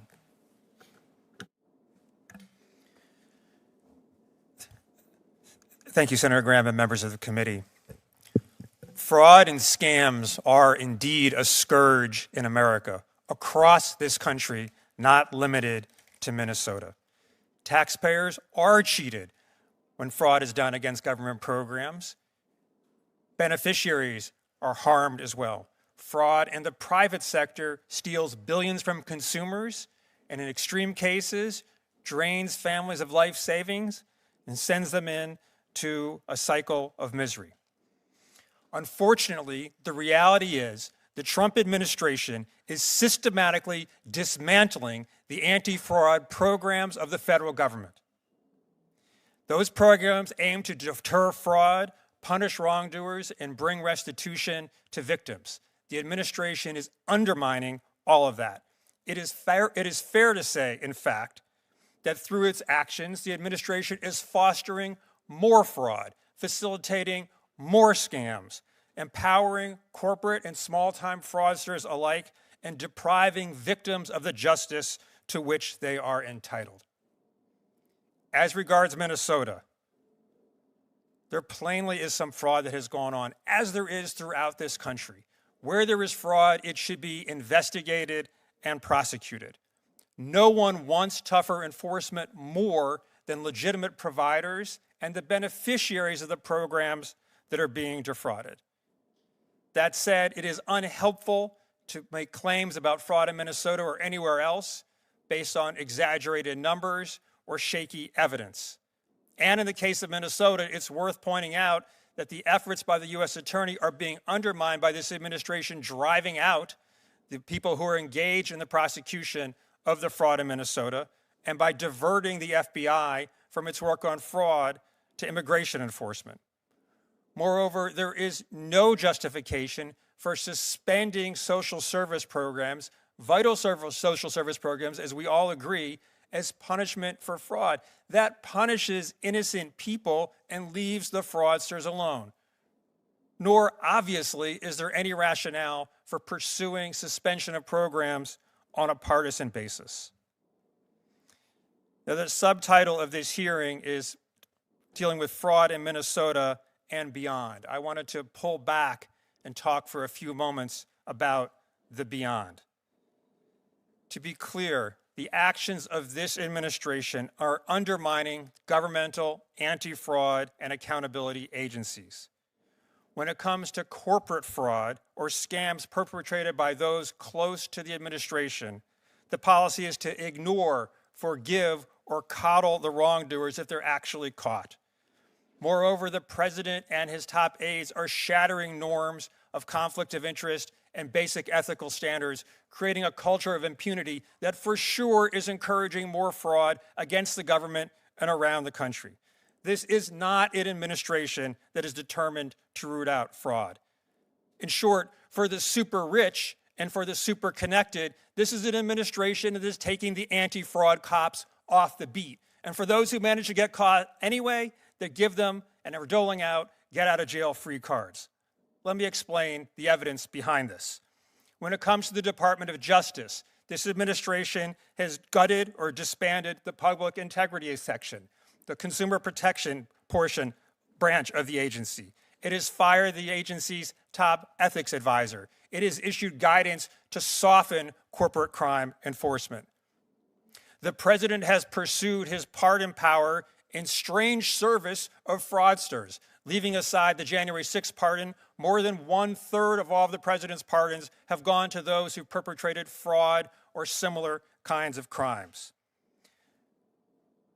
Thank you, Senator Graham and members of the committee. Fraud and scams are indeed a scourge in America, across this country, not limited to Minnesota. Taxpayers are cheated when fraud is done against government programs. Beneficiaries are harmed as well. Fraud in the private sector steals billions from consumers and in extreme cases drains families of life savings and sends them into a cycle of misery. Unfortunately, the reality is the Trump administration is systematically dismantling the anti-fraud programs of the federal government. Those programs aim to deter fraud, punish wrongdoers, and bring restitution to victims. The administration is undermining all of that. It is fair to say, in fact, that through its actions, the administration is fostering more fraud, facilitating more scams, empowering corporate and small-time fraudsters alike, and depriving victims of the justice to which they are entitled. As regards Minnesota, there plainly is some fraud that has gone on, as there is throughout this country. Where there is fraud, it should be investigated and prosecuted. No one wants tougher enforcement more than legitimate providers and the beneficiaries of the programs that are being defrauded. That said, it is unhelpful to make claims about fraud in Minnesota or anywhere else based on exaggerated numbers or shaky evidence. And in the case of Minnesota, it's worth pointing out that the efforts by the U.S. Attorney are being undermined by this administration driving out the people who are engaged in the prosecution of the fraud in Minnesota and by diverting the FBI from its work on fraud to immigration enforcement. Moreover, there is no justification for suspending social service programs, vital social service programs, as we all agree, as punishment for fraud. That punishes innocent people and leaves the fraudsters alone. Nor, obviously, is there any rationale for pursuing suspension of programs on a partisan basis. Now, the subtitle of this hearing is dealing with fraud in Minnesota and beyond. I wanted to pull back and talk for a few moments about the beyond. To be clear, the actions of this administration are undermining governmental, anti-fraud, and accountability agencies. When it comes to corporate fraud or scams perpetrated by those close to the administration, the policy is to ignore, forgive, or coddle the wrongdoers if they're actually caught. Moreover, the president and his top aides are shattering norms of conflict of interest and basic ethical standards, creating a culture of impunity that for sure is encouraging more fraud against the government and around the country. This is not an administration that is determined to root out fraud. In short, for the super rich and for the super connected, this is an administration that is taking the anti-fraud cops off the beat. And for those who manage to get caught anyway, they give them and are doling out get-out-of-jail-free cards. Let me explain the evidence behind this. When it comes to the Department of Justice, this administration has gutted or disbanded the public integrity section, the consumer protection branch of the agency. It has fired the agency's top ethics advisor. It has issued guidance to soften corporate crime enforcement. The president has pursued his pardon power in strange service of fraudsters. Leaving aside the January 6th pardon, more than 1/3 of all of the president's pardons have gone to those who perpetrated fraud or similar kinds of crimes.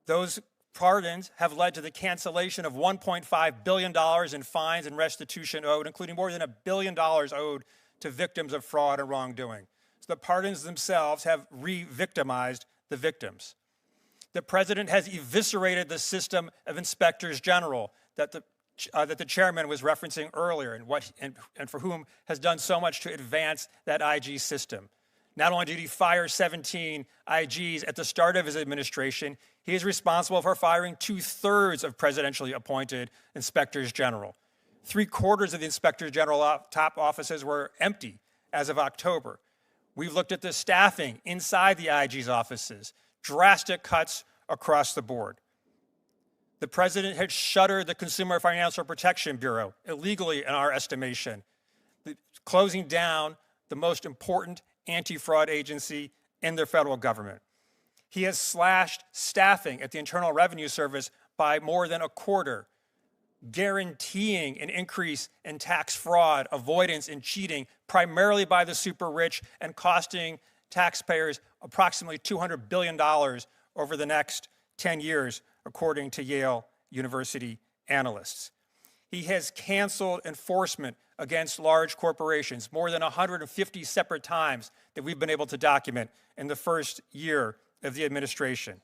Those pardons have led to the cancellation of $1.5 billion in fines and restitution owed, including more than $1 billion owed to victims of fraud or wrongdoing. So the pardons themselves have re-victimized the victims. The president has eviscerated the system of inspectors general that the chairman was referencing earlier and for whom has done so much to advance that IG system. Not only did he fire 17 IGs at the start of his administration, he is responsible for firing 2/3 of presidentially appointed inspectors general. 3/4 of the inspectors general top offices were empty as of October. We've looked at the staffing inside the IG's offices, drastic cuts across the board. The president had shuttered the Consumer Financial Protection Bureau, illegally in our estimation, closing down the most important anti-fraud agency in the federal government. He has slashed staffing at the Internal Revenue Service by more than a quarter, guaranteeing an increase in tax fraud, avoidance, and cheating, primarily by the super rich, and costing taxpayers approximately $200 billion over the next 10 years, according to Yale University analysts. He has canceled enforcement against large corporations more than 150 separate times that we've been able to document in the first year of the administration.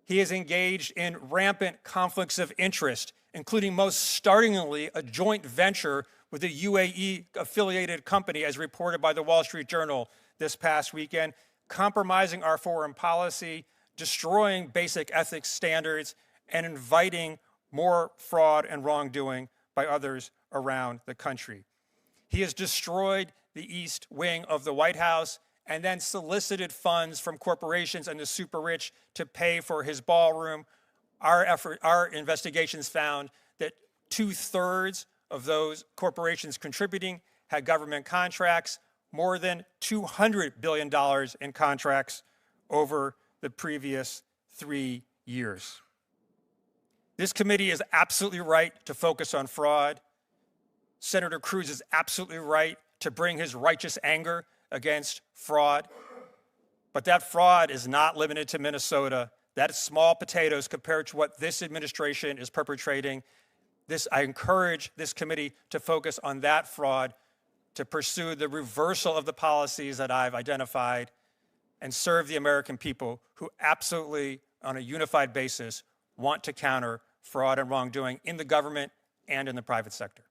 He has engaged in rampant conflicts of interest, including most startlingly a joint venture with a UAE-affiliated company, as reported by the Wall Street Journal this past weekend, compromising our foreign policy, destroying basic ethics standards, and inviting more fraud and wrongdoing by others around the country. He has destroyed the East Wing of the White House and then solicited funds from corporations and the super rich to pay for his ballroom. Our investigations found that 2/3 of those corporations contributing had government contracts, more than $200 billion in contracts over the previous 3 years. This committee is absolutely right to focus on fraud. Senator Cruz is absolutely right to bring his righteous anger against fraud. But that fraud is not limited to Minnesota. That is small potatoes compared to what this administration is perpetrating. I encourage this committee to focus on that fraud, to pursue the reversal of the policies that I've identified, and serve the American people who absolutely, on a unified basis, want to counter fraud and wrongdoing in the government and in the private sector.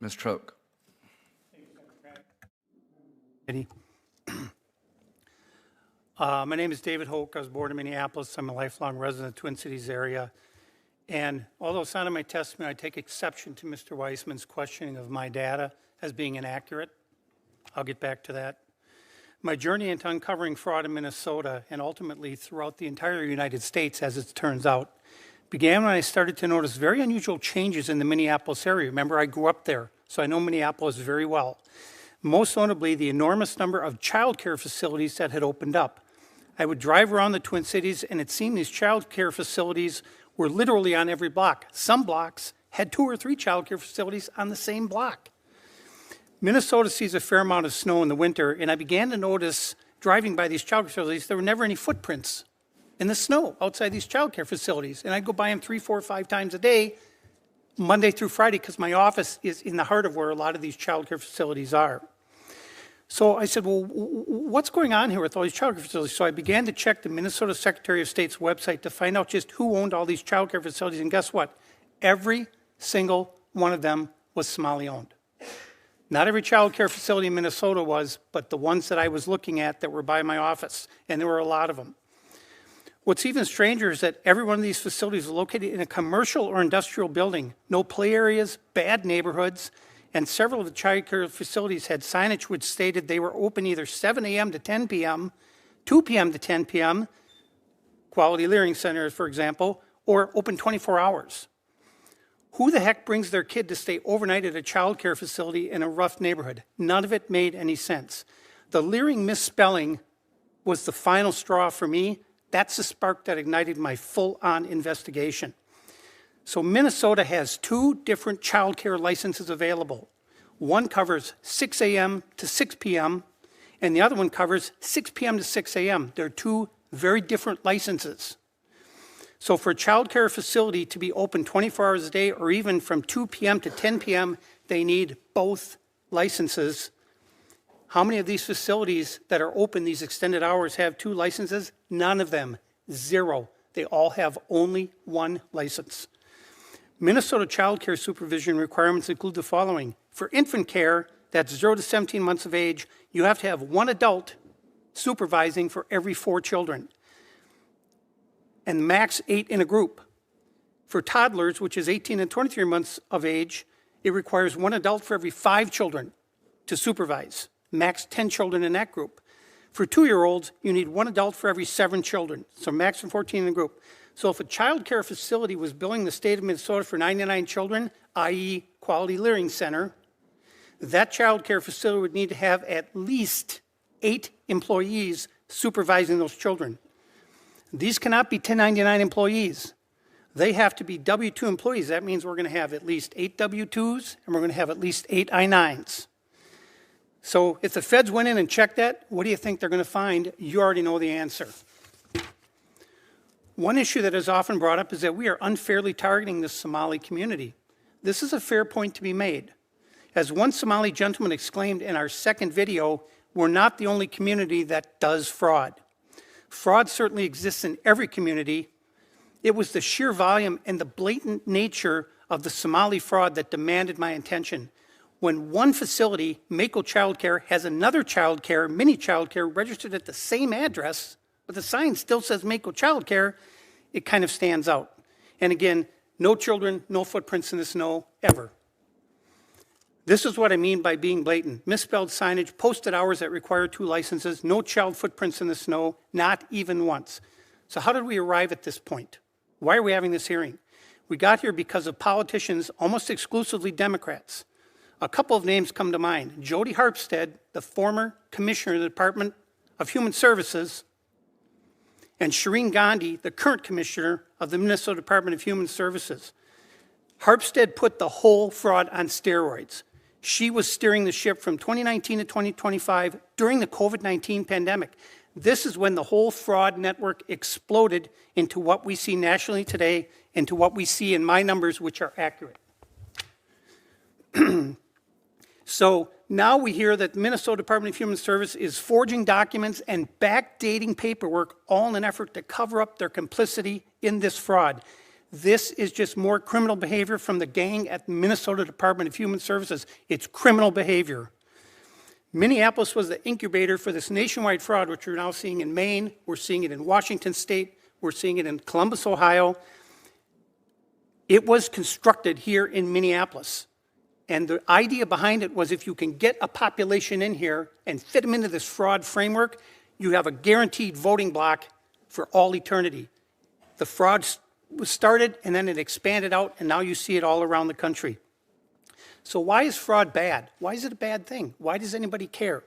Mr. Hoke. My name is David Hoke. I was born in Minneapolis. I'm a lifelong resident of the Twin Cities area. And although it's not in my testimony, I take exception to Mr. Weissman's questioning of my data as being inaccurate. I'll get back to that. My journey into uncovering fraud in Minnesota, and ultimately throughout the entire United States, as it turns out, began when I started to notice very unusual changes in the Minneapolis area. Remember, I grew up there, so I know Minneapolis very well. Most notably, the enormous number of child care facilities that had opened up. I would drive around the Twin Cities, and it seemed these child care facilities were literally on every block. Some blocks had 2 or 3 child care facilities on the same block. Minnesota sees a fair amount of snow in the winter, and I began to notice, driving by these child care facilities, there were never any footprints in the snow outside these child care facilities. And I'd go by them 3, 4, 5 times a day, Monday through Friday, because my office is in the heart of where a lot of these child care facilities are. So I said, well, what's going on here with all these child care facilities? So I began to check the Minnesota Secretary of State's website to find out just who owned all these child care facilities. And guess what? Every single one of them was Somali owned. Not every child care facility in Minnesota was, but the ones that I was looking at that were by my office, and there were a lot of them. What's even stranger is that every one of these facilities was located in a commercial or industrial building, no play areas, bad neighborhoods, and several of the child care facilities had signage which stated they were open either 7 a.m. to 10 p.m., 2 p.m. to 10 p.m., Quality Learning Centers, for example, or open 24 hours. Who the heck brings their kid to stay overnight at a child care facility in a rough neighborhood? None of it made any sense. The leering misspelling was the final straw for me. That's the spark that ignited my full-on investigation. So Minnesota has 2 different child care licenses available. One covers 6 a.m. to 6 p.m., and the other one covers 6 p.m. to 6 a.m. They're 2 very different licenses. So for a child care facility to be open 24 hours a day, or even from 2 p.m. to 10 p.m., they need both licenses. How many of these facilities that are open these extended hours have 2 licenses? None of them. 0. They all have only 1 license. Minnesota child care supervision requirements include the following. For infant care, that's 0 to 17 months of age, you have to have 1 adult supervising for every 4 children, and max 8 in a group. For toddlers, which is 18 and 23 months of age, it requires 1 adult for every 5 children to supervise. max 10 children in that group. For 2-year-olds, you need 1 adult for every 7 children, so maximum 14 in the group. So if a child care facility was billing the state of Minnesota for 99 children, i.e. Quality Living Center, that child care facility would need to have at least 8 employees supervising those children. These cannot be 1099 employees. They have to be W-2 employees. That means we're going to have at least 8 W-2s, and we're going to have at least 8 I-9s. So if the feds went in and checked that, what do you think they're going to find? You already know the answer. One issue that is often brought up is that we are unfairly targeting the Somali community. This is a fair point to be made. As one Somali gentleman exclaimed in our second video, we're not the only community that does fraud. Fraud certainly exists in every community. It was the sheer volume and the blatant nature of the Somali fraud that demanded my attention. When one facility, Mako Childcare, has another childcare, mini childcare, registered at the same address, but the sign still says Mako Childcare, it kind of stands out. And again, no children, no footprints in the snow, ever. This is what I mean by being blatant. Misspelled signage, posted hours that require 2 licenses, no child footprints in the snow, not even once. So how did we arrive at this point? Why are we having this hearing? We got here because of politicians, almost exclusively Democrats. A couple of names come to mind. Jody Harpstead, the former commissioner of the Department of Human Services, and Shireen Gandhi, the current commissioner of the Minnesota Department of Human Services. Harpstead put the whole fraud on steroids. She was steering the ship from 2019 to 2025 during the COVID-19 pandemic. This is when the whole fraud network exploded into what we see nationally today, into what we see in my numbers, which are accurate. So now we hear that the Minnesota Department of Human Services is forging documents and backdating paperwork, all in an effort to cover up their complicity in this fraud. This is just more criminal behavior from the gang at the Minnesota Department of Human Services. It's criminal behavior. Minneapolis was the incubator for this nationwide fraud, which we're now seeing in Maine, we're seeing it in Washington State, we're seeing it in Columbus, Ohio. It was constructed here in Minneapolis. And the idea behind it was if you can get a population in here and fit them into this fraud framework, you have a guaranteed voting block for all eternity. The fraud was started and then it expanded out, and now you see it all around the country. So why is fraud bad? Why is it a bad thing? Why does anybody care?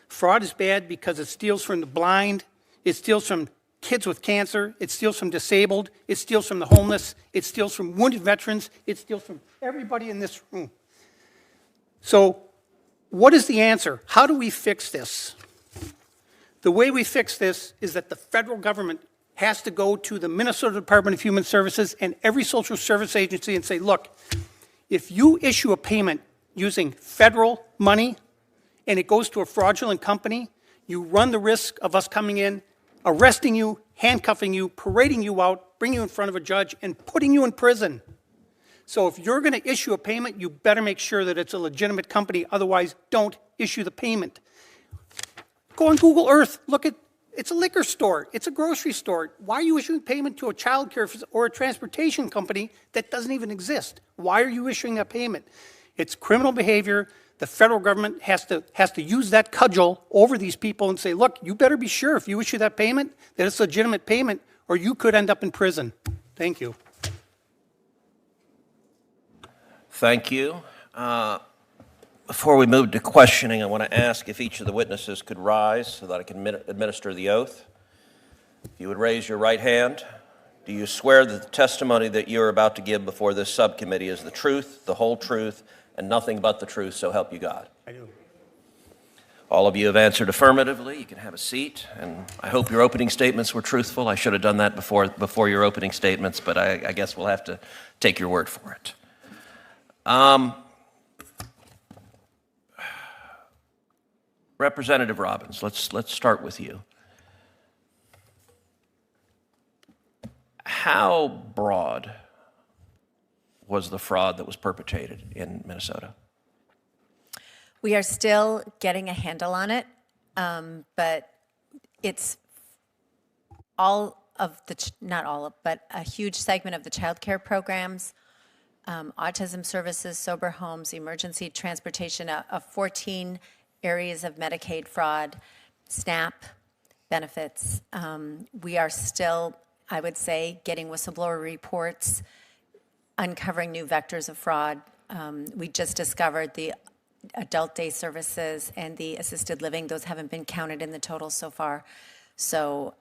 Fraud is bad because it steals from the blind, it steals from kids with cancer, it steals from disabled, it steals from the homeless, it steals from wounded veterans, it steals from everybody in this room. So what is the answer? How do we fix this? The way we fix this is that the federal government has to go to the Minnesota Department of Human Services and every social service agency and say, look, if you issue a payment using federal money and it goes to a fraudulent company, you run the risk of us coming in, arresting you, handcuffing you, parading you out, bringing you in front of a judge, and putting you in prison. So if you're going to issue a payment, you better make sure that it's a legitimate company. Otherwise, don't issue the payment. Go on Google Earth. Look at, it's a liquor store. It's a grocery store. Why are you issuing payment to a child care or a transportation company that doesn't even exist? Why are you issuing that payment? It's criminal behavior. The federal government has to use that cudgel over these people and say, look, you better be sure if you issue that payment that it's a legitimate payment, or you could end up in prison. Thank you. Thank you. Before we move to questioning, I want to ask if each of the witnesses could rise so that I can administer the oath. If you would raise your right hand. Do you swear that the testimony that you're about to give before this subcommittee is the truth, the whole truth, and nothing but the truth, so help you God? I do. All of you have answered affirmatively. You can have a seat, and I hope your opening statements were truthful. I should have done that before your opening statements, but I guess we'll have to take your word for it. Representative Robbins, let's start with you. How broad was the fraud that was perpetrated in Minnesota? We are still getting a handle on it, but it's all of the, not all of, but a huge segment of the child care programs, autism services, sober homes, emergency transportation of 14 areas of Medicaid fraud, SNAP benefits. We are still, I would say, getting whistleblower reports, uncovering new vectors of fraud. We just discovered the adult day services and the assisted living. Those haven't been counted in the total so far. So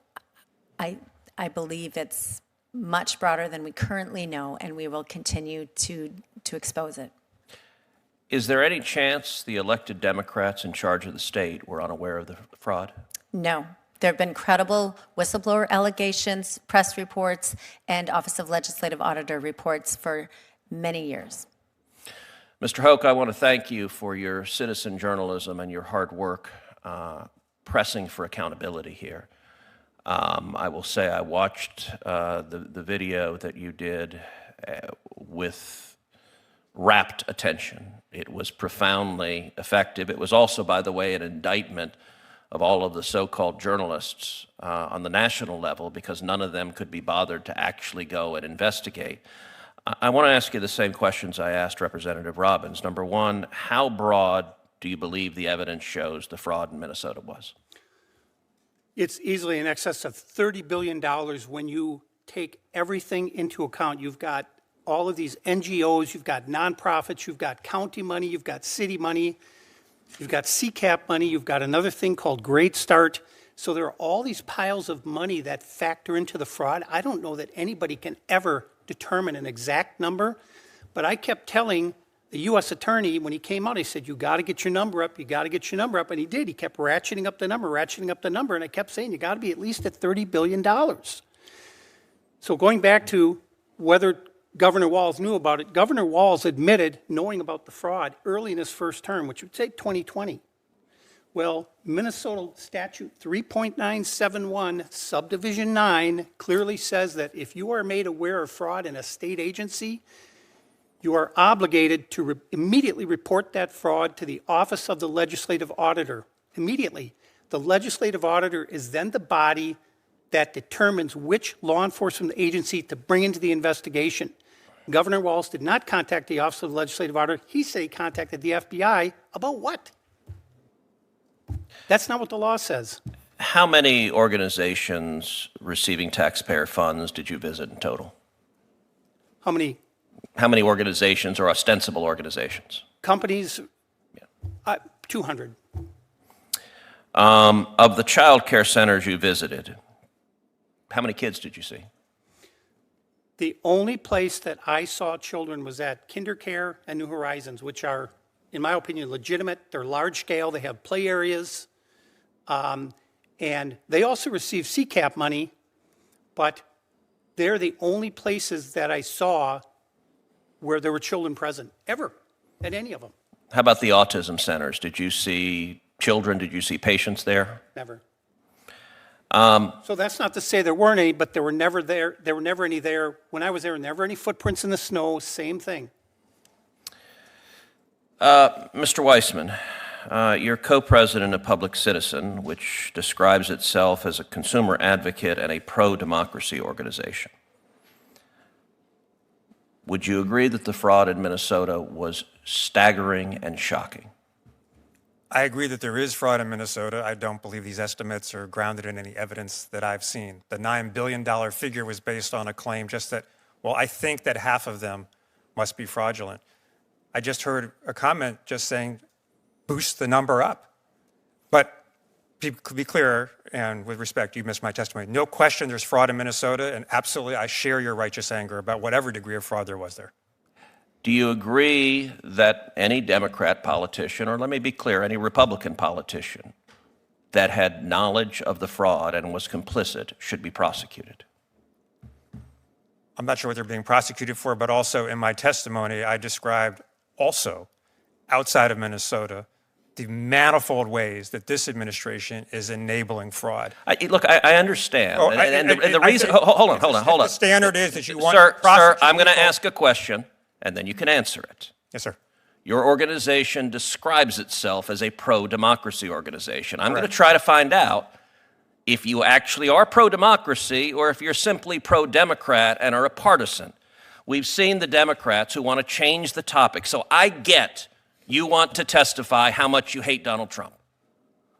I believe it's much broader than we currently know, and we will continue to expose it. Is there any chance the elected Democrats in charge of the state were unaware of the fraud? No. There have been credible whistleblower allegations, press reports, and Office of Legislative Auditor reports for many years. Mr. Hoke, I want to thank you for your citizen journalism and your hard work pressing for accountability here. I will say I watched the video that you did with rapt attention. It was profoundly effective. It was also, by the way, an indictment of all of the so-called journalists on the national level, because none of them could be bothered to actually go and investigate. I want to ask you the same questions I asked Representative Robbins. Number one, how broad do you believe the evidence shows the fraud in Minnesota was? It's easily in excess of $30 billion when you take everything into account. You've got all of these NGOs, you've got nonprofits, you've got county money, you've got city money, you've got CCAP money, you've got another thing called Great Start. So there are all these piles of money that factor into the fraud. I don't know that anybody can ever determine an exact number, but I kept telling the U.S. attorney when he came out, he said, you got to get your number up, you got to get your number up, and he did. He kept ratcheting up the number, and I kept saying, you got to be at least at $30 billion. So going back to whether Governor Walz knew about it, Governor Walz admitted knowing about the fraud early in his first term, which would say 2020. Well, Minnesota statute 3.971 subdivision 9 clearly says that if you are made aware of fraud in a state agency, you are obligated to immediately report that fraud to the Office of the Legislative Auditor. Immediately. The Legislative Auditor is then the body that determines which law enforcement agency to bring into the investigation. Governor Walz did not contact the Office of the Legislative Auditor. He said he contacted the FBI about what? That's not what the law says. How many organizations receiving taxpayer funds did you visit in total? How many? How many organizations or ostensible organizations? Companies? Yeah. 200. Of the child care centers you visited, how many kids did you see? The only place that I saw children was at KinderCare and New Horizons, which are, in my opinion, legitimate. They're large scale. They have play areas. And they also receive CCAP money, but they're the only places that I saw where there were children present, ever, at any of them. How about the autism centers? Did you see children? Did you see patients there? Never. So that's not to say there weren't any, but there were never there. There were never any there. When I was there, never any footprints in the snow, same thing. Mr. Weissman, you're co-president of Public Citizen, which describes itself as a consumer advocate and a pro-democracy organization. Would you agree that the fraud in Minnesota was staggering and shocking? I agree that there is fraud in Minnesota. I don't believe these estimates are grounded in any evidence that I've seen. The $9 billion figure was based on a claim just that, well, I think that half of them must be fraudulent. I just heard a comment just saying, boost the number up. But to be clear, and with respect, you missed my testimony. No question there's fraud in Minnesota, and absolutely I share your righteous anger about whatever degree of fraud there was there. Do you agree that any Democrat politician, or let me be clear, any Republican politician that had knowledge of the fraud and was complicit should be prosecuted? I'm not sure what they're being prosecuted for, but also in my testimony, I described also outside of Minnesota the manifold ways that this administration is enabling fraud. Look, I understand. The reason, hold on. The standard is that you want to prosecute. Sir, I'm going to ask a question, and then you can answer it. Yes, sir. Your organization describes itself as a pro-democracy organization. I'm going to try to find out if you actually are pro-democracy or if you're simply pro-Democrat and are a partisan. We've seen the Democrats who want to change the topic. So I get you want to testify how much you hate Donald Trump.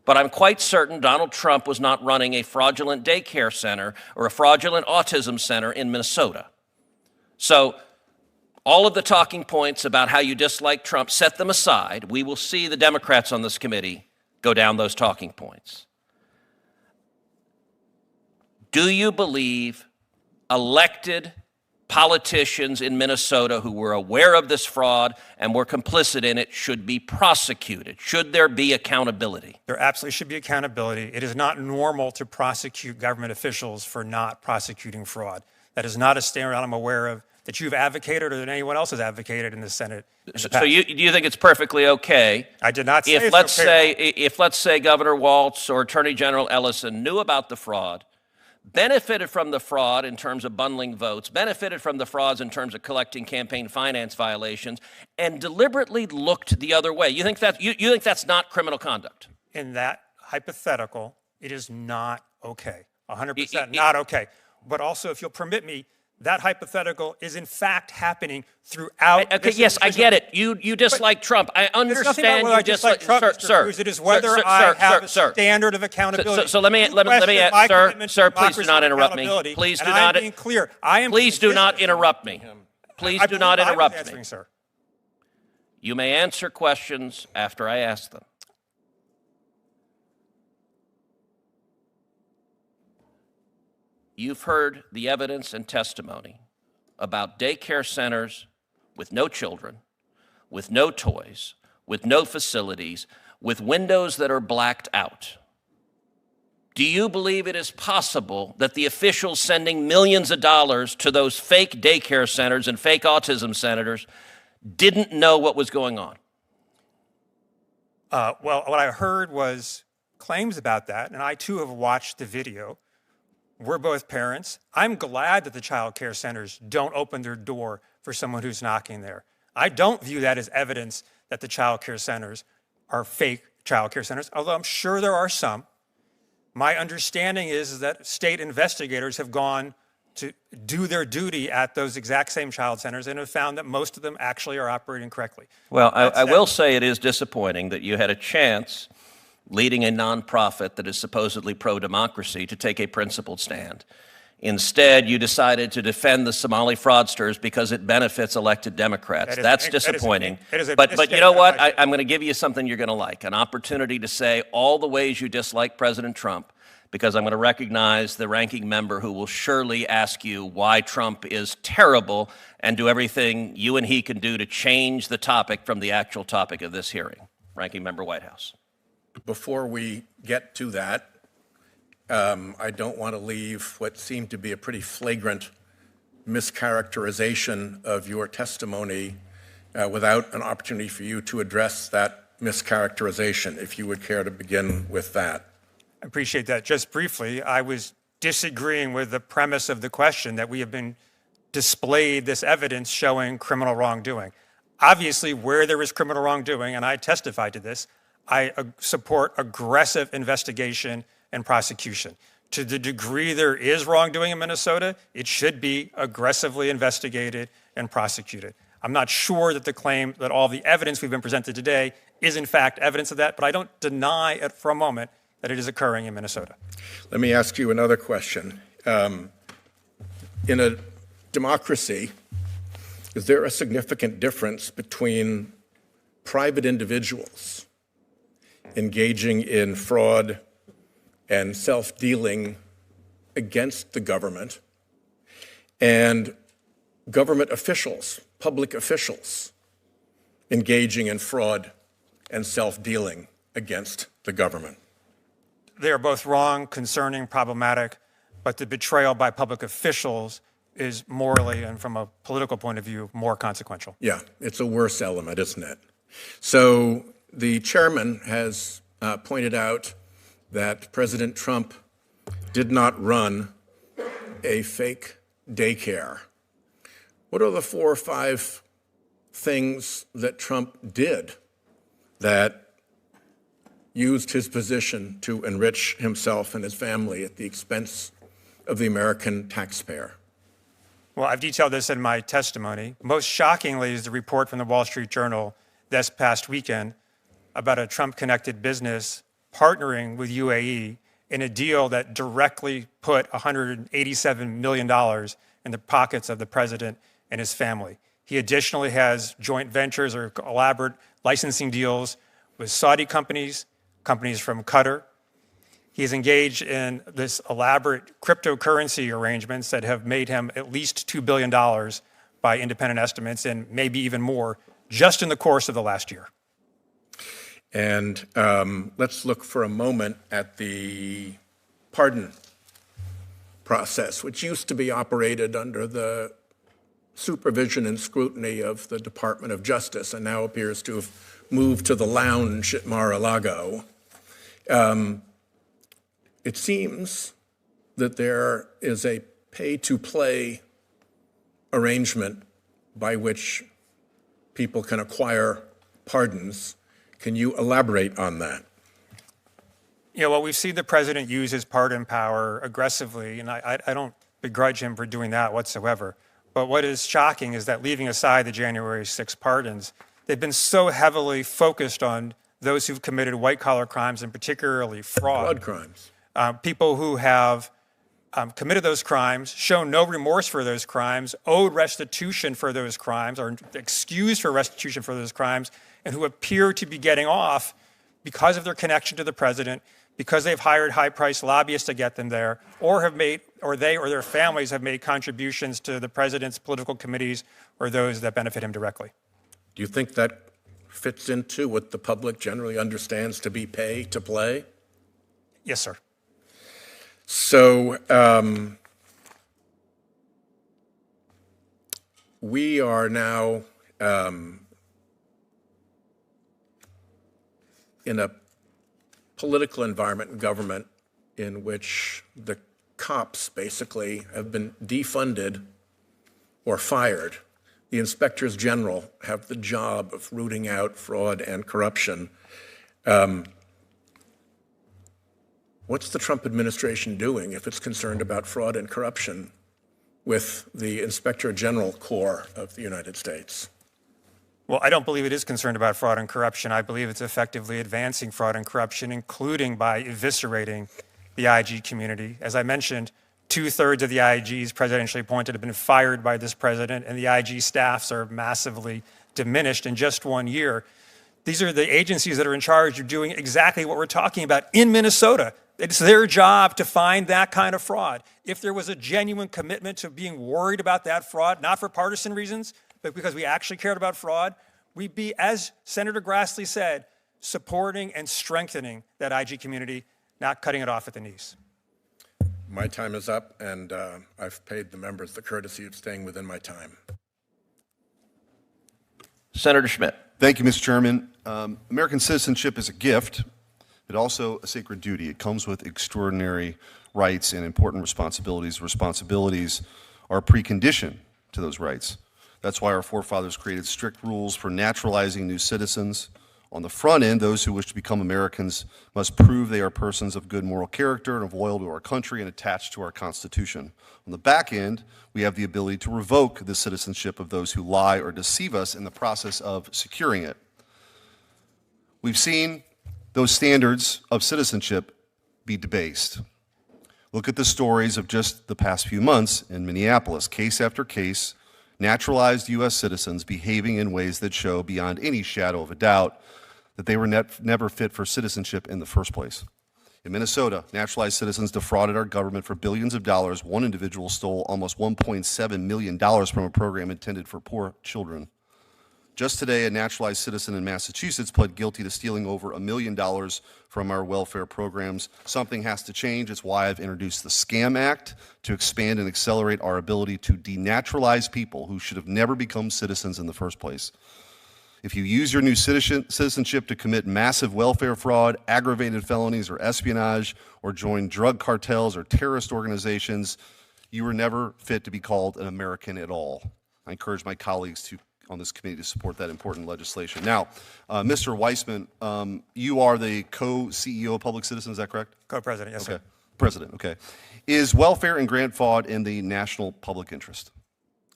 But I'm quite certain Donald Trump was not running a fraudulent daycare center or a fraudulent autism center in Minnesota. So all of the talking points about how you dislike Trump, set them aside. We will see the Democrats on this committee go down those talking points. Do you believe elected politicians in Minnesota who were aware of this fraud and were complicit in it should be prosecuted? Should there be accountability? There absolutely should be accountability. It is not normal to prosecute government officials for not prosecuting fraud. That is not a standard I'm aware of that you've advocated or that anyone else has advocated in the Senate. So do you think it's perfectly okay? I did not say if it's okay. If let's say Governor Walz or Attorney General Ellison knew about the fraud, benefited from the fraud in terms of bundling votes, benefited from the frauds in terms of collecting campaign finance violations, and deliberately looked the other way. You think that's not criminal conduct? In that hypothetical, it is not okay. 100% not okay. But also, if you'll permit me, that hypothetical is in fact happening throughout. Okay, yes, I get it. You dislike Trump. I understand you dislike Trump, sir. It is whether I have a standard of accountability. So let me, sir, please do not interrupt me. Please do not. I'm being clear. Please do not interrupt me. Please do not interrupt me. Sir. You may answer questions after I ask them. You've heard the evidence and testimony about daycare centers with no children, with no toys, with no facilities, with windows that are blacked out. Do you believe it is possible that the officials sending millions of dollars to those fake daycare centers and fake autism centers didn't know what was going on? Well, what I heard was claims about that, and I too have watched the video. We're both parents. I'm glad that the child care centers don't open their door for someone who's knocking there. I don't view that as evidence that the child care centers are fake child care centers, although I'm sure there are some. My understanding is that state investigators have gone to do their duty at those exact same child centers and have found that most of them actually are operating correctly. Well, I will say it is disappointing that you had a chance leading a nonprofit that is supposedly pro-democracy to take a principled stand. Instead, you decided to defend the Somali fraudsters because it benefits elected Democrats. That's disappointing. But you know what? I'm going to give you something you're going to like, an opportunity to say all the ways you dislike President Trump, because I'm going to recognize the ranking member who will surely ask you why Trump is terrible and do everything you and he can do to change the topic from the actual topic of this hearing. Ranking member Whitehouse. Before we get to that, I don't want to leave what seemed to be a pretty flagrant mischaracterization of your testimony without an opportunity for you to address that mischaracterization, if you would care to begin with that. I appreciate that. Just briefly, I was disagreeing with the premise of the question that we have been displayed this evidence showing criminal wrongdoing. Obviously, where there is criminal wrongdoing, and I testified to this, I support aggressive investigation and prosecution. To the degree there is wrongdoing in Minnesota, it should be aggressively investigated and prosecuted. I'm not sure that the claim that all the evidence we've been presented today is in fact evidence of that, but I don't deny it for a moment that it is occurring in Minnesota. Let me ask you another question. In a democracy, is there a significant difference between private individuals engaging in fraud and self-dealing against the government and government officials, public officials, engaging in fraud and self-dealing against the government? They are both wrong, concerning, problematic, but the betrayal by public officials is morally and from a political point of view more consequential. Yeah, it's a worse element, isn't it? So the chairman has pointed out that President Trump did not run a fake daycare. What are the 4 or 5 things that Trump did that used his position to enrich himself and his family at the expense of the American taxpayer? Well, I've detailed this in my testimony. Most shockingly is the report from the Wall Street Journal this past weekend about a Trump-connected business partnering with UAE in a deal that directly put $187 million in the pockets of the president and his family. He additionally has joint ventures or elaborate licensing deals with Saudi companies, companies from Qatar. He's engaged in this elaborate cryptocurrency arrangements that have made him at least $2 billion by independent estimates, and maybe even more, just in the course of the last year. And let's look for a moment at the pardon process, which used to be operated under the supervision and scrutiny of the Department of Justice and now appears to have moved to the lounge at Mar-a-Lago. It seems that there is a pay-to-play arrangement by which people can acquire pardons. Can you elaborate on that? Yeah, well, we've seen the president use his pardon power aggressively, and I don't begrudge him for doing that whatsoever. But what is shocking is that, leaving aside the January 6 pardons, they've been so heavily focused on those who've committed white-collar crimes, and particularly fraud. Fraud crimes. People who have committed those crimes, shown no remorse for those crimes, owed restitution for those crimes, or excused for restitution for those crimes, and who appear to be getting off because of their connection to the president, because they've hired high-priced lobbyists to get them there, or have made, or they or their families have made contributions to the president's political committees or those that benefit him directly. Do you think that fits into what the public generally understands to be pay to play? Yes, sir. So we are now in a political environment and government in which the cops basically have been defunded or fired. The inspectors general have the job of rooting out fraud and corruption. What's the Trump administration doing if it's concerned about fraud and corruption with the Inspector General Corps of the United States? Well, I don't believe it is concerned about fraud and corruption. I believe it's effectively advancing fraud and corruption, including by eviscerating the IG community. As I mentioned, 2/3 of the IGs presidentially appointed have been fired by this president, and the IG staffs are massively diminished in just 1 year. These are the agencies that are in charge of doing exactly what we're talking about in Minnesota. It's their job to find that kind of fraud. If there was a genuine commitment to being worried about that fraud, not for partisan reasons, but because we actually cared about fraud, we'd be, as Senator Grassley said, supporting and strengthening that IG community, not cutting it off at the knees. My time is up, and I've paid the members the courtesy of staying within my time. Senator Schmidt. Thank you, Mr. Chairman. American citizenship is a gift, but also a sacred duty. It comes with extraordinary rights and important responsibilities. Responsibilities are a precondition to those rights. That's why our forefathers created strict rules for naturalizing new citizens. On the front end, those who wish to become Americans must prove they are persons of good moral character and loyal to our country and attached to our Constitution. On the back end, we have the ability to revoke the citizenship of those who lie or deceive us in the process of securing it. We've seen those standards of citizenship be debased. Look at the stories of just the past few months in Minneapolis, case after case, naturalized U.S. citizens behaving in ways that show beyond any shadow of a doubt that they were never fit for citizenship in the first place. In Minnesota, naturalized citizens defrauded our government for billions of dollars. One individual stole almost $1.7 million from a program intended for poor children. Just today, a naturalized citizen in Massachusetts pled guilty to stealing over $1 million from our welfare programs. Something has to change. It's why I've introduced the SCAM Act to expand and accelerate our ability to denaturalize people who should have never become citizens in the first place. If you use your new citizenship to commit massive welfare fraud, aggravated felonies, or espionage, or join drug cartels or terrorist organizations, you were never fit to be called an American at all. I encourage my colleagues on this committee to support that important legislation. Now, Mr. Weissman, you are the co-CEO of Public Citizen, is that correct? Co-president, yes, okay. sir. President, okay. Is welfare and grant fraud in the national public interest?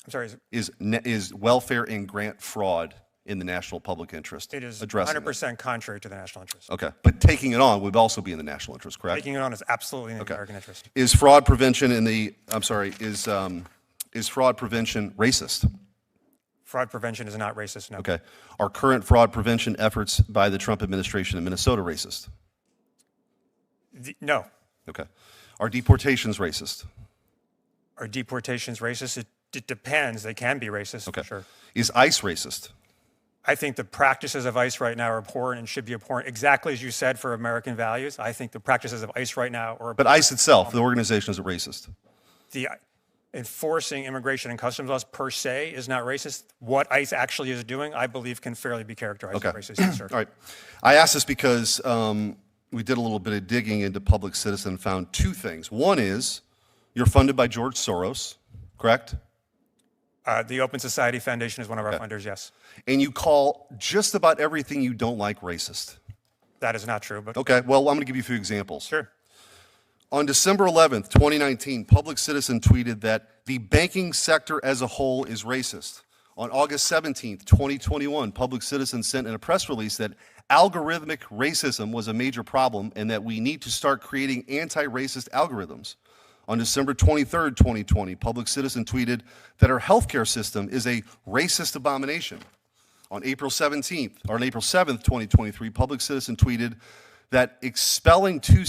I'm sorry. Is welfare and grant fraud in the national public interest? It is addressing 100% contrary to the national interest. Okay, but taking it on would also be in the national interest, correct? Taking it on is absolutely in the American interest. Is fraud prevention is fraud prevention racist? Fraud prevention is not racist, no. Okay. Are current fraud prevention efforts by the Trump administration in Minnesota racist? No. Okay. Are deportations racist? Are deportations racist? It depends. They can be racist, Okay. for sure. Is ICE racist? I think the practices of ICE right now are abhorrent and should be abhorrent, exactly as you said, for American values. I think the practices of ICE right now are But ICE itself, the organization, is racist. the enforcing immigration and customs laws per se is not racist. What ICE actually is doing, I believe, can fairly be characterized as racist. Yes, sir. All right. I asked this because we did a little bit of digging into Public Citizen and found two things. One is you're funded by George Soros, correct? The Open Society Foundation is one of our funders, yes. And you call just about everything you don't like racist. That is not true, but Okay, well, I'm going to give you a few examples. sure. On December 11th, 2019, Public Citizen tweeted that the banking sector as a whole is racist. On August 17th, 2021, Public Citizen sent in a press release that algorithmic racism was a major problem and that we need to start creating anti-racist algorithms. On December 23rd, 2020, Public Citizen tweeted that our healthcare system is a racist abomination. On April 7th, 2023, Public Citizen tweeted that expelling two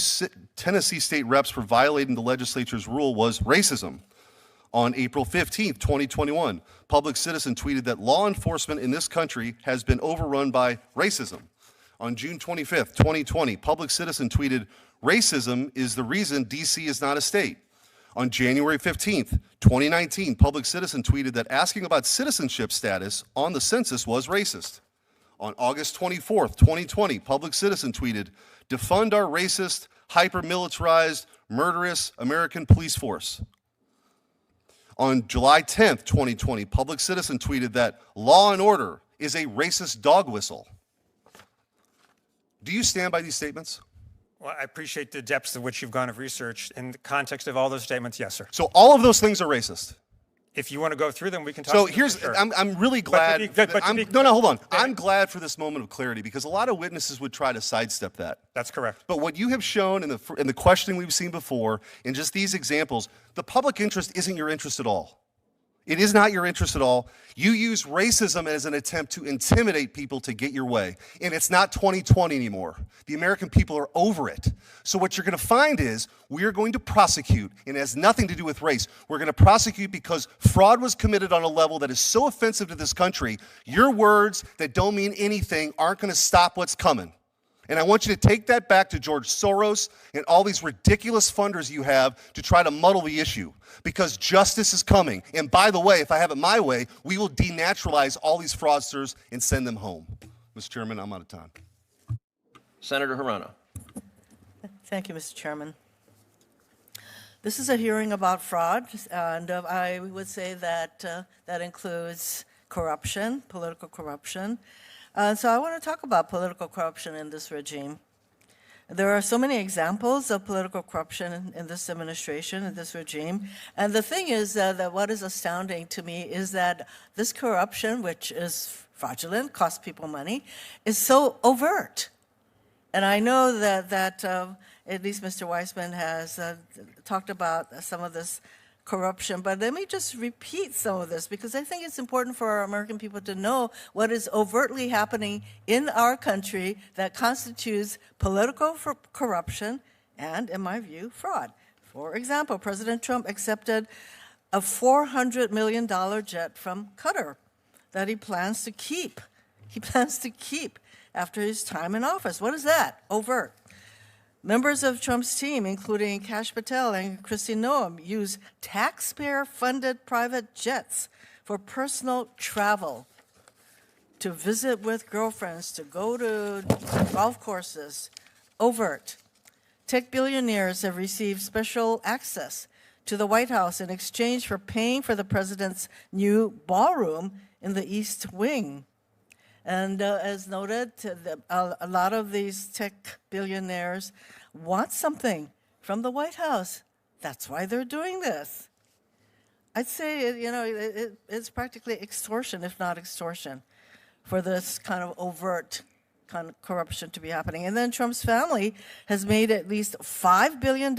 Tennessee state reps for violating the legislature's rule was racism. On April 15th, 2021, Public Citizen tweeted that law enforcement in this country has been overrun by racism. On June 25th, 2020, Public Citizen tweeted, "Racism is the reason D.C. is not a state." On January 15th, 2019, Public Citizen tweeted that asking about citizenship status on the census was racist. On August 24th, 2020, Public Citizen tweeted, "Defund our racist, hyper-militarized, murderous American police force." On July 10th, 2020, Public Citizen tweeted that law and order is a racist dog whistle. Do you stand by these statements? Well, I appreciate the depths of which you've gone of research. In the context of all those statements, yes, sir. So all of those things are racist. If you want to go through them, we can talk So about them, here's, for sure. I'm really glad. Hold on. I'm glad for this moment of clarity because a lot of witnesses would try to sidestep that. That's correct. But what you have shown in the questioning we've seen before, in just these examples, the public interest isn't your interest at all. It is not your interest at all. You use racism as an attempt to intimidate people to get your way. And it's not 2020 anymore. The American people are over it. So what you're going to find is we are going to prosecute, and it has nothing to do with race. We're going to prosecute because fraud was committed on a level that is so offensive to this country. Your words that don't mean anything aren't going to stop what's coming. And I want you to take that back to George Soros and all these ridiculous funders you have to try to muddle the issue. Because justice is coming. And by the way, if I have it my way, we will denaturalize all these fraudsters and send them home. Mr. Chairman, I'm out of time. Senator Hirono. Thank you, Mr. Chairman. This is a hearing about fraud, and I would say that that includes corruption, political corruption. So I want to talk about political corruption in this regime. There are so many examples of political corruption in this administration, in this regime. And the thing is that what is astounding to me is that this corruption, which is fraudulent, costs people money, is so overt. And I know that at least Mr. Weissman has talked about some of this corruption, but let me just repeat some of this because I think it's important for our American people to know what is overtly happening in our country that constitutes political corruption and, in my view, fraud. For example, President Trump accepted a $400 million jet from Qatar that he plans to keep. He plans to keep after his time in office. What is that? Overt. Members of Trump's team, including Kash Patel and Kristi Noem, use taxpayer-funded private jets for personal travel, to visit with girlfriends, to go to golf courses. Overt. Tech billionaires have received special access to the White House in exchange for paying for the president's new ballroom in the East Wing. And as noted, a lot of these tech billionaires want something from the White House. That's why they're doing this. I'd say, it's practically extortion, if not extortion. for this kind of overt kind of corruption to be happening. And then Trump's family has made at least $5 billion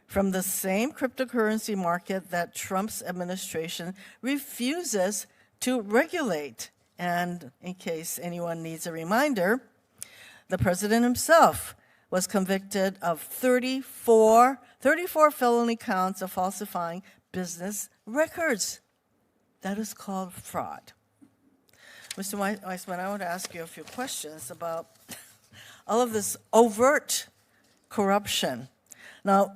from the same cryptocurrency market that Trump's administration refuses to regulate. And in case anyone needs a reminder, the president himself was convicted of 34 felony counts of falsifying business records. That is called fraud. Mr. Weissman, I want to ask you a few questions about all of this overt corruption. Now,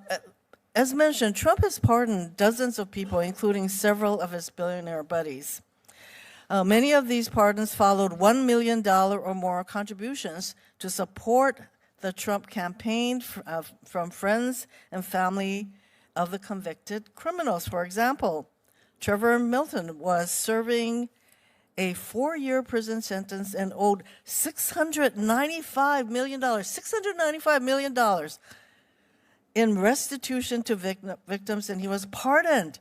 as mentioned, Trump has pardoned dozens of people, including several of his billionaire buddies. Many of these pardons followed $1 million or more contributions to support the Trump campaign from friends and family of the convicted criminals. For example, Trevor Milton was serving a 4-year prison sentence and owed $695 million in restitution to victims, and he was pardoned.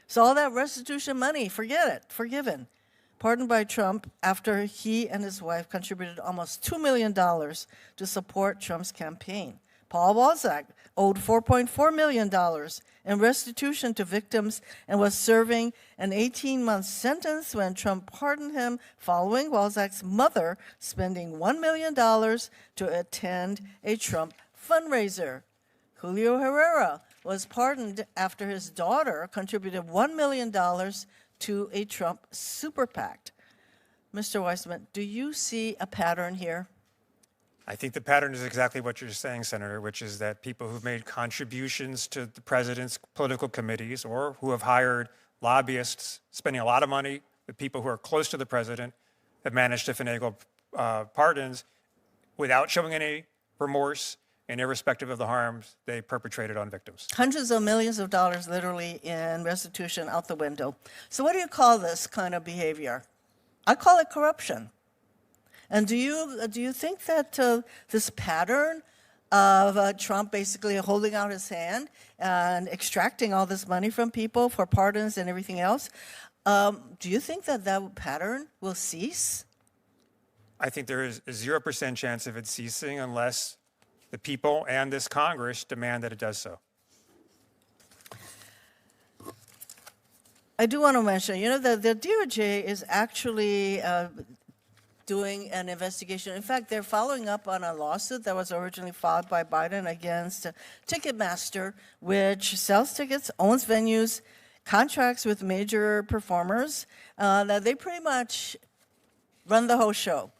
So all that restitution money, forget it, forgiven. Pardoned by Trump after he and his wife contributed almost $2 million to support Trump's campaign. Paul Walzak owed $4.4 million in restitution to victims and was serving an 18-month sentence when Trump pardoned him following Walzak's mother spending $1 million to attend a Trump fundraiser. Julio Herrera was pardoned after his daughter contributed $1 million to a Trump super PAC. Mr. Weissman, do you see a pattern here? I think the pattern is exactly what you're saying, Senator, which is that people who've made contributions to the president's political committees or who have hired lobbyists spending a lot of money with people who are close to the president have managed to finagle pardons without showing any remorse and irrespective of the harms they perpetrated on victims. Hundreds of millions of dollars literally in restitution out the window. So what do you call this kind of behavior? I call it corruption. And do you think that this pattern of Trump basically holding out his hand and extracting all this money from people for pardons and everything else, do you think that that pattern will cease? I think there is a 0% chance of it ceasing unless the people and this Congress demand that it does so. I do want to mention, that the DOJ is actually doing an investigation. In fact, they're following up on a lawsuit that was originally filed by Biden against Ticketmaster, which sells tickets, owns venues, contracts with major performers, that they pretty much run the whole show.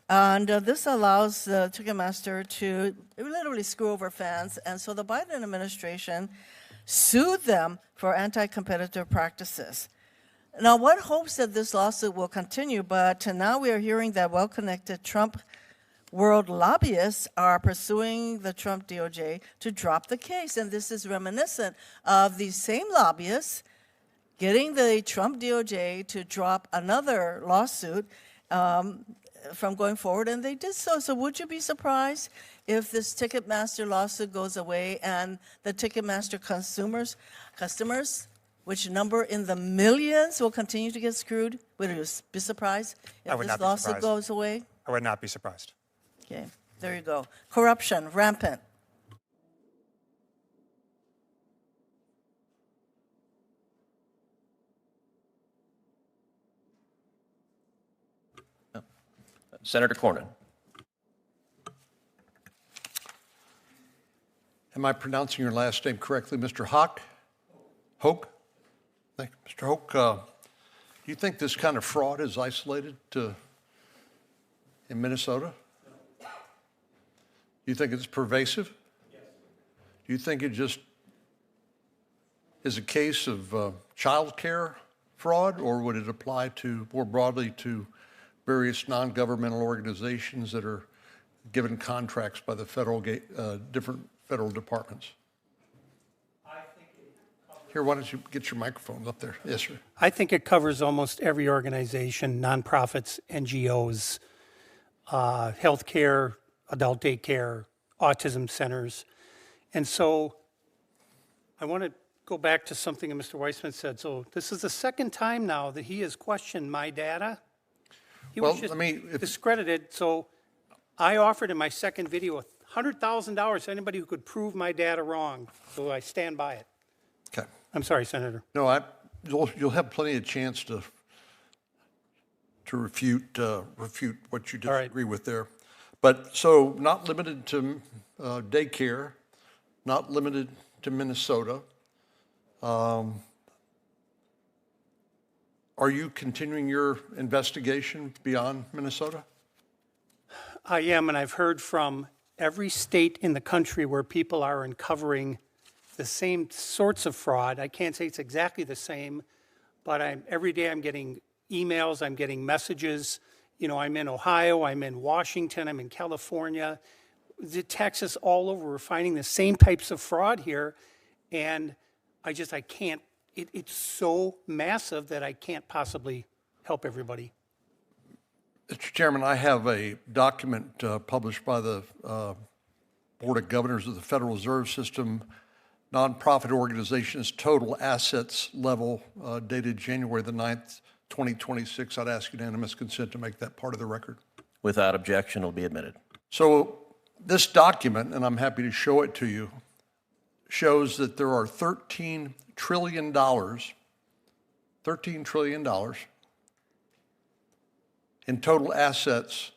And this allows Ticketmaster to literally screw over fans. And so the Biden administration sued them for anti-competitive practices. Now, one hopes that this lawsuit will continue, but now we are hearing that well-connected Trump world lobbyists are pursuing the Trump DOJ to drop the case. And this is reminiscent of these same lobbyists getting the Trump DOJ to drop another lawsuit from going forward, and they did so. So would you be surprised if this Ticketmaster lawsuit goes away and the Ticketmaster customers, which number in the millions, will continue to get screwed? Would you be surprised if this lawsuit goes away? I would not be surprised. Okay, there you go. Corruption, rampant. Senator Cornyn. Am I pronouncing your last name correctly, Mr. Hoke? Hoke? Thank you. Mr. Hoke, do you think this kind of fraud is isolated in Minnesota? Do you think it's pervasive? Yes. Do you think it just is a case of child care fraud, or would it apply to more broadly to various non-governmental organizations that are given contracts by the federal different federal departments? Here, why don't you get your microphone up there? Yes, sir. I think it covers almost every organization, nonprofits, NGOs, healthcare, adult daycare, autism centers. And so I want to go back to something that Mr. Weissman said. So this is the second time now that he has questioned my data He Well, was just I mean, if- discredited, so I offered in my second video $100,000 to anybody who could prove my data wrong, so I stand by it. Okay. I'm sorry, Senator. No, you'll have plenty of chance to refute what you All right. disagree with there. But so not limited to daycare, not limited to Minnesota. Are you continuing your investigation beyond Minnesota? I am, and I've heard from every state in the country where people are uncovering the same sorts of fraud. I can't say it's exactly the same, but every day I'm getting emails, I'm getting messages. You know, I'm in Ohio, I'm in Washington, I'm in California, Texas, all over. We're finding the same types of fraud here, and I can't. It's so massive that I can't possibly help everybody. Mr. Chairman, I have a document published by the Board of Governors of the Federal Reserve System, nonprofit organizations, total assets level, dated January the 9th, 2026. I'd ask unanimous consent to make that part of the record. Without objection, it will be admitted. So this document, and I'm happy to show it to you, shows that there are $13 trillion in total assets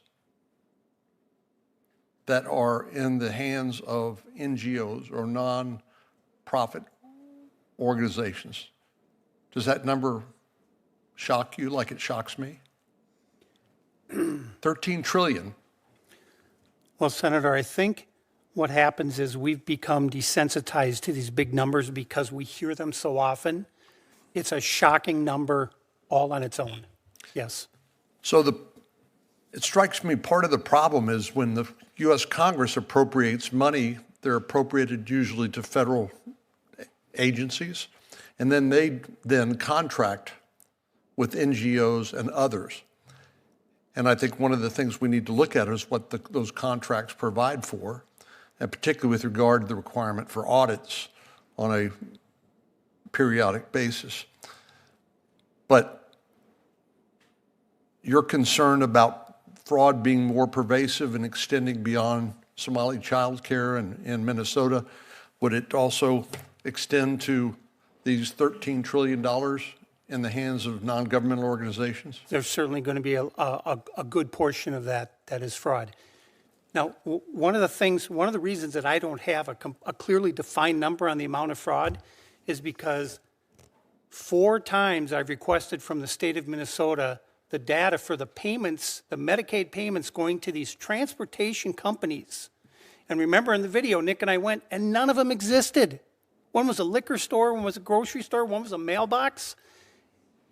that are in the hands of NGOs or non-profit organizations. Does that number shock you like it shocks me? 13 trillion. Well, Senator, I think what happens is we've become desensitized to these big numbers because we hear them so often. It's a shocking number all on its own. Yes. So it strikes me part of the problem is when the U.S. Congress appropriates money, they're appropriated usually to federal agencies, and then they then contract with NGOs and others. And I think one of the things we need to look at is what those contracts provide for, and particularly with regard to the requirement for audits on a periodic basis. But you're concerned about fraud being more pervasive and extending beyond Somali child care in Minnesota. Would it also extend to these $13 trillion in the hands of non-governmental organizations? There's certainly going to be a good portion of that is fraud. Now, one of the reasons that I don't have a clearly defined number on the amount of fraud is because 4 times I've requested from the state of Minnesota the data for the payments, the Medicaid payments going to these transportation companies. And remember in the video, Nick and I went, and none of them existed. One was a liquor store, one was a grocery store, one was a mailbox.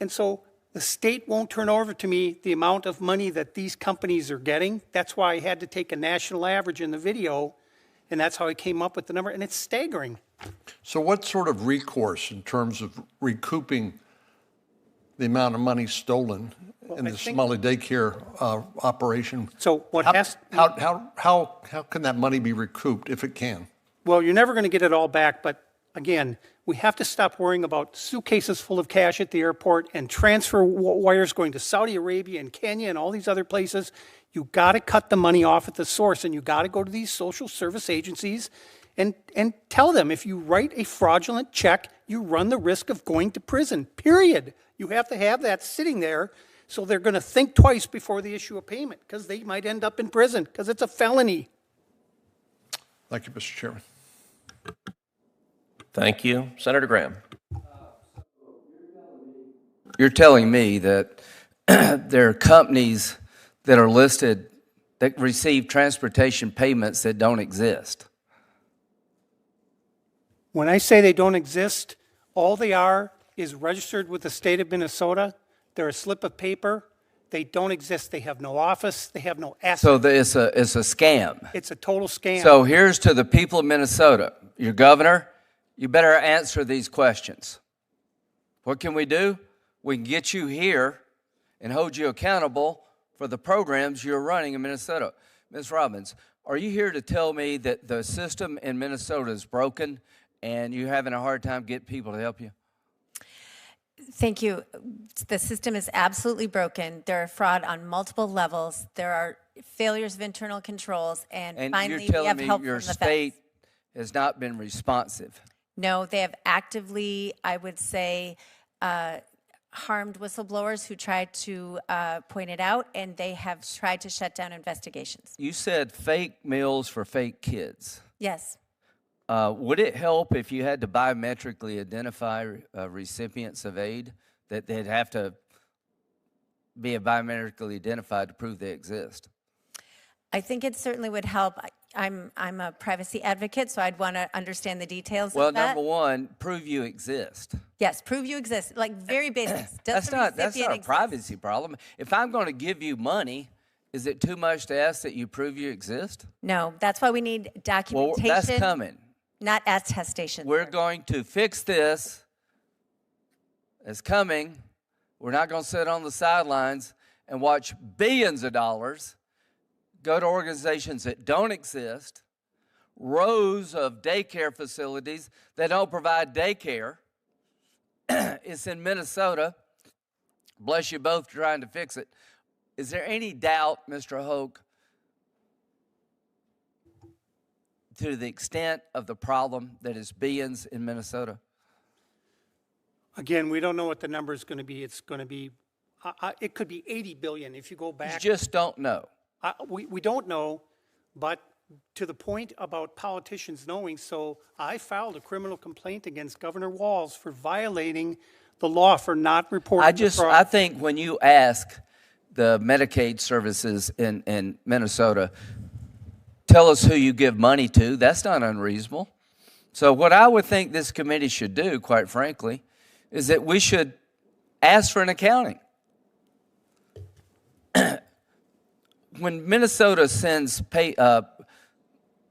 And so the state won't turn over to me the amount of money that these companies are getting. That's why I had to take a national average in the video, and that's how I came up with the number, and it's staggering. So what sort of recourse in terms of recouping the amount of money stolen in the Somali daycare operation? So what how can that money be recouped if it can? Well, you're never going to get it all back, but again, we have to stop worrying about suitcases full of cash at the airport and transfer wires going to Saudi Arabia and Kenya and all these other places. You got to cut the money off at the source, and you got to go to these social service agencies and tell them if you write a fraudulent check, you run the risk of going to prison, period. You have to have that sitting there, so they're going to think twice before they issue a payment because they might end up in prison because it's a felony. Thank you, Mr. Chairman. Thank you. Senator Graham. You're telling me that there are companies that are listed that receive transportation payments that don't exist. When I say they don't exist, all they are is registered with the state of Minnesota. They're a slip of paper. They don't exist. They have no office. They have no assets. So it's a scam. It's a total scam. So here's to the people of Minnesota. Your governor, you better answer these questions. What can we do? We can get you here and hold you accountable for the programs you're running in Minnesota. Ms. Robbins, are you here to tell me that the system in Minnesota is broken and you're having a hard time getting people to help you? Thank you. The system is absolutely broken. There are fraud on multiple levels. There are failures of internal controls, and finally, you're telling we have me help your from the state feds. has not been responsive. No, they have actively, I would say, harmed whistleblowers who tried to point it out, and they have tried to shut down investigations. You said fake meals for fake kids. Yes. Would it help if you had to biometrically identify recipients of aid, that they'd have to be biometrically identified to prove they exist? I think it certainly would help. I'm a privacy advocate, so I'd want to understand the details Well, of that. number one, prove you exist. Yes, prove you exist, like very basic. That's not a privacy problem. If I'm going to give you money, is it too much to ask that you prove you exist? No, that's why we need Well, documentation. that's coming. Not attestation. We're going to fix this. It's coming. We're not going to sit on the sidelines and watch billions of dollars go to organizations that don't exist, rows of daycare facilities that don't provide daycare. It's in Minnesota. Bless you both trying to fix it. Is there any doubt, Mr. Hoke, to the extent of the problem that is billions in Minnesota? Again, we don't know what the number is going to be. It's going to be, it could be 80 billion if you go back. You just don't know. We don't know, but to the point about politicians knowing, so I filed a criminal complaint against Governor Walz for violating the law for not reporting the fraud. I think when you ask the Medicaid services in Minnesota, tell us who you give money to, that's not unreasonable. So what I would think this committee should do, quite frankly, is that we should ask for an accounting. When Minnesota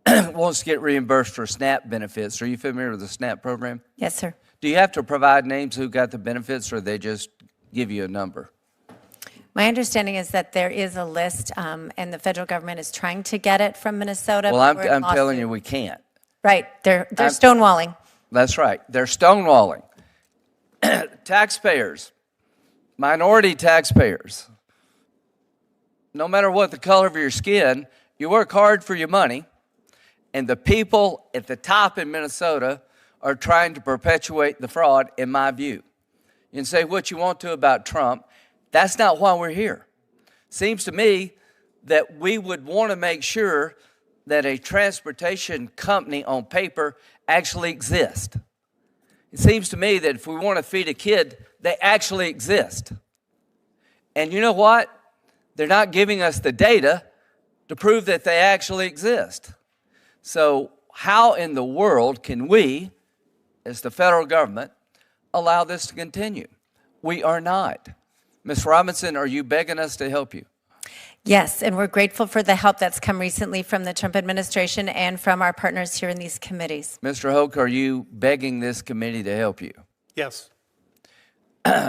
wants to get reimbursed for SNAP benefits, are you familiar with the SNAP program? Yes, sir. Do you have to provide names who got the benefits, or they just give you a number? My understanding is that there is a list, and the federal government is trying to get it from Minnesota. Well, I'm telling you we can't. Right. They're stonewalling. That's right. They're stonewalling. Taxpayers, minority taxpayers, no matter what the color of your skin, you work hard for your money, and the people at the top in Minnesota are trying to perpetuate the fraud, in my view. You can say what you want to about Trump. That's not why we're here. Seems to me that we would want to make sure that a transportation company on paper actually exists. It seems to me that if we want to feed a kid, they actually exist. And you know what? They're not giving us the data to prove that they actually exist. So how in the world can we, as the federal government, allow this to continue? We are not. Ms. Robinson, are you begging us to help you? Yes, and we're grateful for the help that's come recently from the Trump administration and from our partners here in these committees. Mr. Hoke, are you begging this committee to help you? Yes.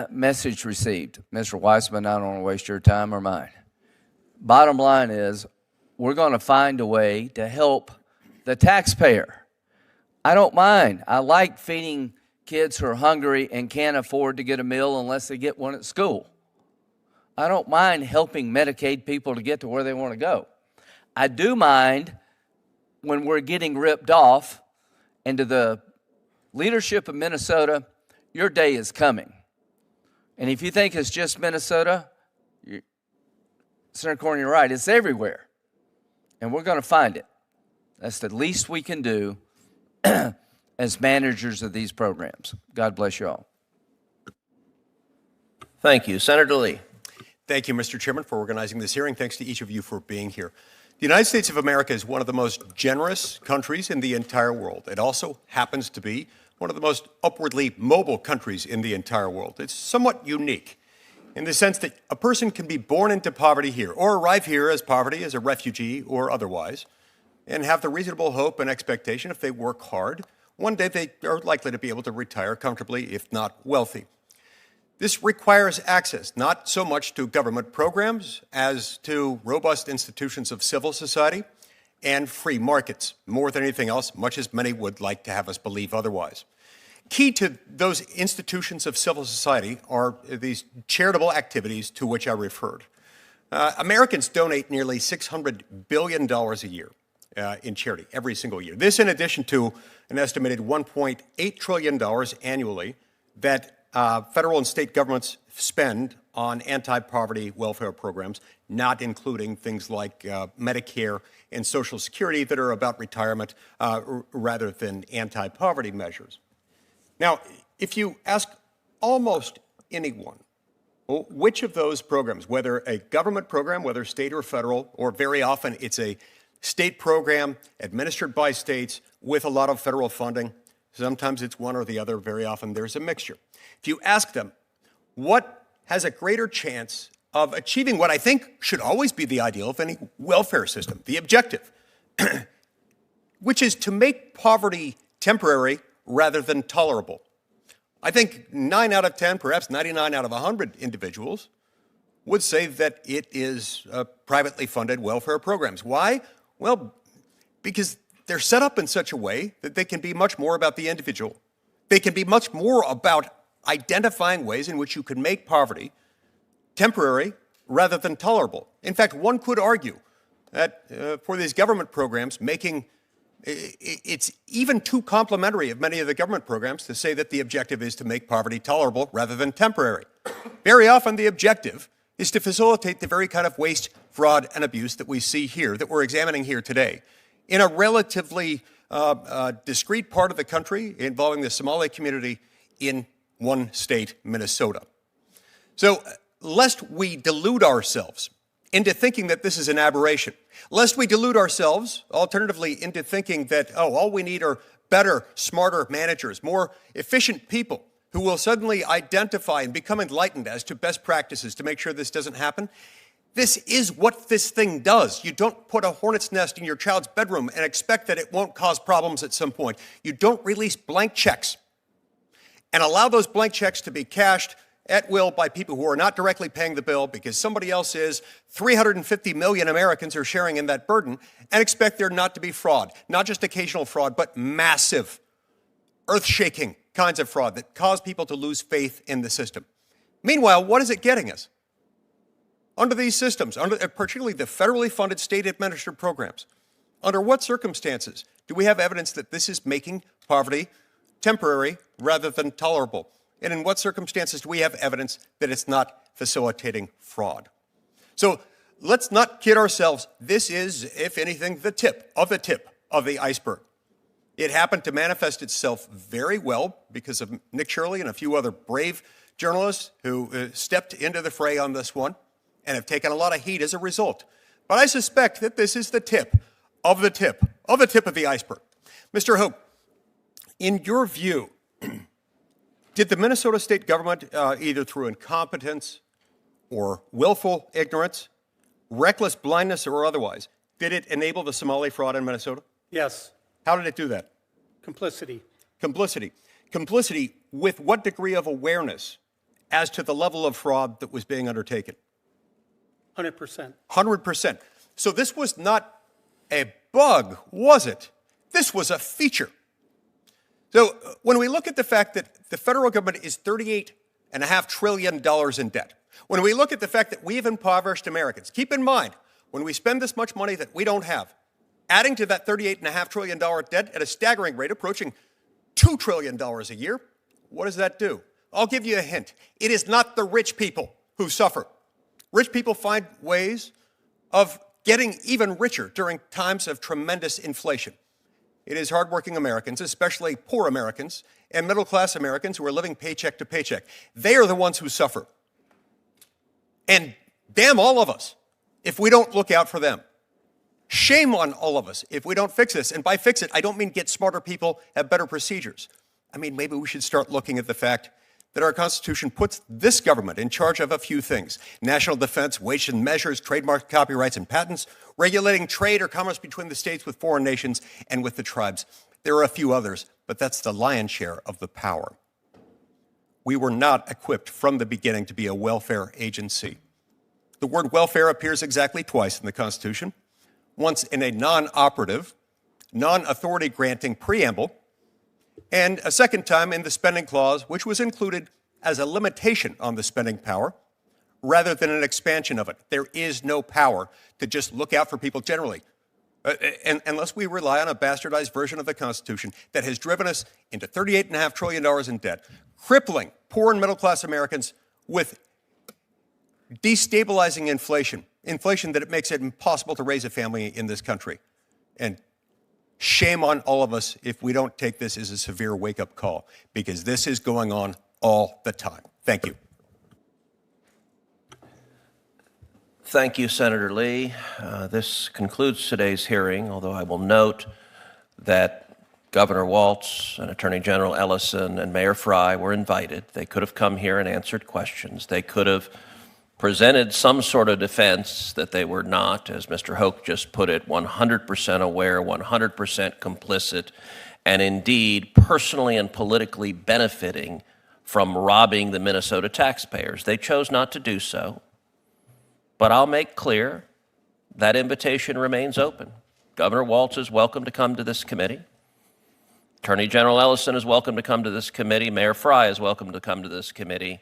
Message received. Mr. Weissman, I don't want to waste your time or mine. Bottom line is, we're going to find a way to help the taxpayer. I don't mind. I like feeding kids who are hungry and can't afford to get a meal unless they get one at school. I don't mind helping Medicaid people to get to where they want to go. I do mind when we're getting ripped off, and to the leadership of Minnesota, your day is coming. And if you think it's just Minnesota, Senator Cornyn, you're right, it's everywhere. And we're going to find it. That's the least we can do as managers of these programs. God bless you all. Thank you. Senator Lee. Thank you, Mr. Chairman, for organizing this hearing. Thanks to each of you for being here. The United States of America is one of the most generous countries in the entire world. It also happens to be one of the most upwardly mobile countries in the entire world. It's somewhat unique in the sense that a person can be born into poverty here or arrive here as poverty, as a refugee or otherwise, and have the reasonable hope and expectation, if they work hard, one day they are likely to be able to retire comfortably, if not wealthy. This requires access, not so much to government programs as to robust institutions of civil society and free markets, more than anything else, much as many would like to have us believe otherwise. Key to those institutions of civil society are these charitable activities to which I referred. Americans donate nearly $600 billion a year in charity every single year. This in addition to an estimated $1.8 trillion annually that federal and state governments spend on anti-poverty welfare programs, not including things like Medicare and Social Security that are about retirement rather than anti-poverty measures. Now, if you ask almost anyone, which of those programs, whether a government program, whether state or federal, or very often it's a state program administered by states with a lot of federal funding, sometimes it's one or the other, very often there's a mixture. If you ask them, what has a greater chance of achieving what I think should always be the ideal of any welfare system, the objective, which is to make poverty temporary rather than tolerable. I think 9 out of 10, perhaps 99 out of 100 individuals would say that it is privately funded welfare programs. Why? Well, because they're set up in such a way that they can be much more about the individual. They can be much more about identifying ways in which you can make poverty temporary rather than tolerable. In fact, one could argue that for these government programs, it's even too complimentary of many of the government programs to say that the objective is to make poverty tolerable rather than temporary. Very often the objective is to facilitate the very kind of waste, fraud, and abuse that we see here, that we're examining here today, in a relatively discrete part of the country involving the Somali community in one state, Minnesota. So, lest we delude ourselves into thinking that this is an aberration, lest we delude ourselves, alternatively, into thinking that, all we need are better, smarter managers, more efficient people who will suddenly identify and become enlightened as to best practices to make sure this doesn't happen. This is what this thing does. You don't put a hornet's nest in your child's bedroom and expect that it won't cause problems at some point. You don't release blank checks and allow those blank checks to be cashed at will by people who are not directly paying the bill because somebody else is. 350 million Americans are sharing in that burden and expect there not to be fraud, not just occasional fraud, but massive, earth-shaking kinds of fraud that cause people to lose faith in the system. Meanwhile, what is it getting us? Under these systems, particularly the federally funded state-administered programs, under what circumstances do we have evidence that this is making poverty temporary rather than tolerable? And in what circumstances do we have evidence that it's not facilitating fraud? So let's not kid ourselves. This is, if anything, the tip of the iceberg. It happened to manifest itself very well because of Nick Shirley and a few other brave journalists who stepped into the fray on this one and have taken a lot of heat as a result. But I suspect that this is the tip of the tip of the iceberg. Mr. Hoke, in your view, did the Minnesota state government, either through incompetence or willful ignorance, reckless blindness or otherwise, did it enable the Somali fraud in Minnesota? Yes. How did it do that? Complicity. Complicity with what degree of awareness as to the level of fraud that was being undertaken? 100%. 100%. So this was not a bug, was it? This was a feature. So when we look at the fact that the federal government is $38.5 trillion in debt, when we look at the fact that we've impoverished Americans, keep in mind, when we spend this much money that we don't have, adding to that $38.5 trillion debt at a staggering rate approaching $2 trillion a year, what does that do? I'll give you a hint. It is not the rich people who suffer. Rich people find ways of getting even richer during times of tremendous inflation. It is hardworking Americans, especially poor Americans, and middle-class Americans who are living paycheck to paycheck. They are the ones who suffer. And damn all of us if we don't look out for them. Shame on all of us if we don't fix this. And by fix it, I don't mean get smarter people, have better procedures. I mean, maybe we should start looking at the fact that our Constitution puts this government in charge of a few things: national defense, weights and measures, trademark, copyrights, and patents, regulating trade or commerce between the states with foreign nations and with the tribes. There are a few others, but that's the lion's share of the power. We were not equipped from the beginning to be a welfare agency. The word welfare appears exactly twice in the Constitution, once in a non-operative, non-authority granting preamble, and a second time in the spending clause, which was included as a limitation on the spending power rather than an expansion of it. There is no power to just look out for people generally, unless we rely on a bastardized version of the Constitution that has driven us into $38.5 trillion in debt, crippling poor and middle-class Americans with destabilizing inflation that it makes it impossible to raise a family in this country. And shame on all of us if we don't take this as a severe wake-up call, because this is going on all the time. Thank you. Thank you, Senator Lee. This concludes today's hearing, although I will note that Governor Walz and Attorney General Ellison and Mayor Frey were invited. They could have come here and answered questions. They could have presented some sort of defense that they were not, as Mr. Hoke just put it, 100% aware, 100% complicit, and indeed personally and politically benefiting from robbing the Minnesota taxpayers. They chose not to do so. But I'll make clear that invitation remains open. Governor Walz is welcome to come to this committee. Attorney General Ellison is welcome to come to this committee. Mayor Frey is welcome to come to this committee.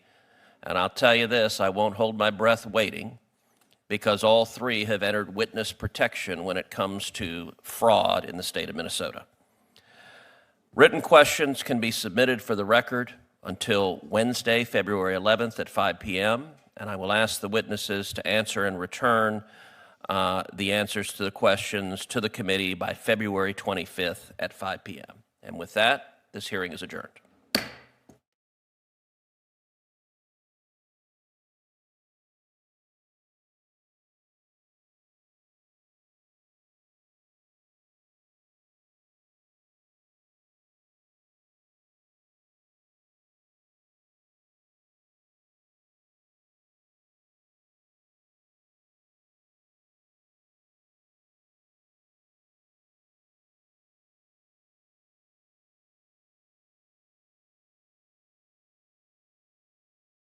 And I'll tell you this, I won't hold my breath waiting, because all three have entered witness protection when it comes to fraud in the state of Minnesota. Written questions can be submitted for the record until Wednesday, February 11th at 5 p.m., and I will ask the witnesses to answer and return the answers to the questions to the committee by February 25th at 5 p.m. And with that, this hearing is adjourned.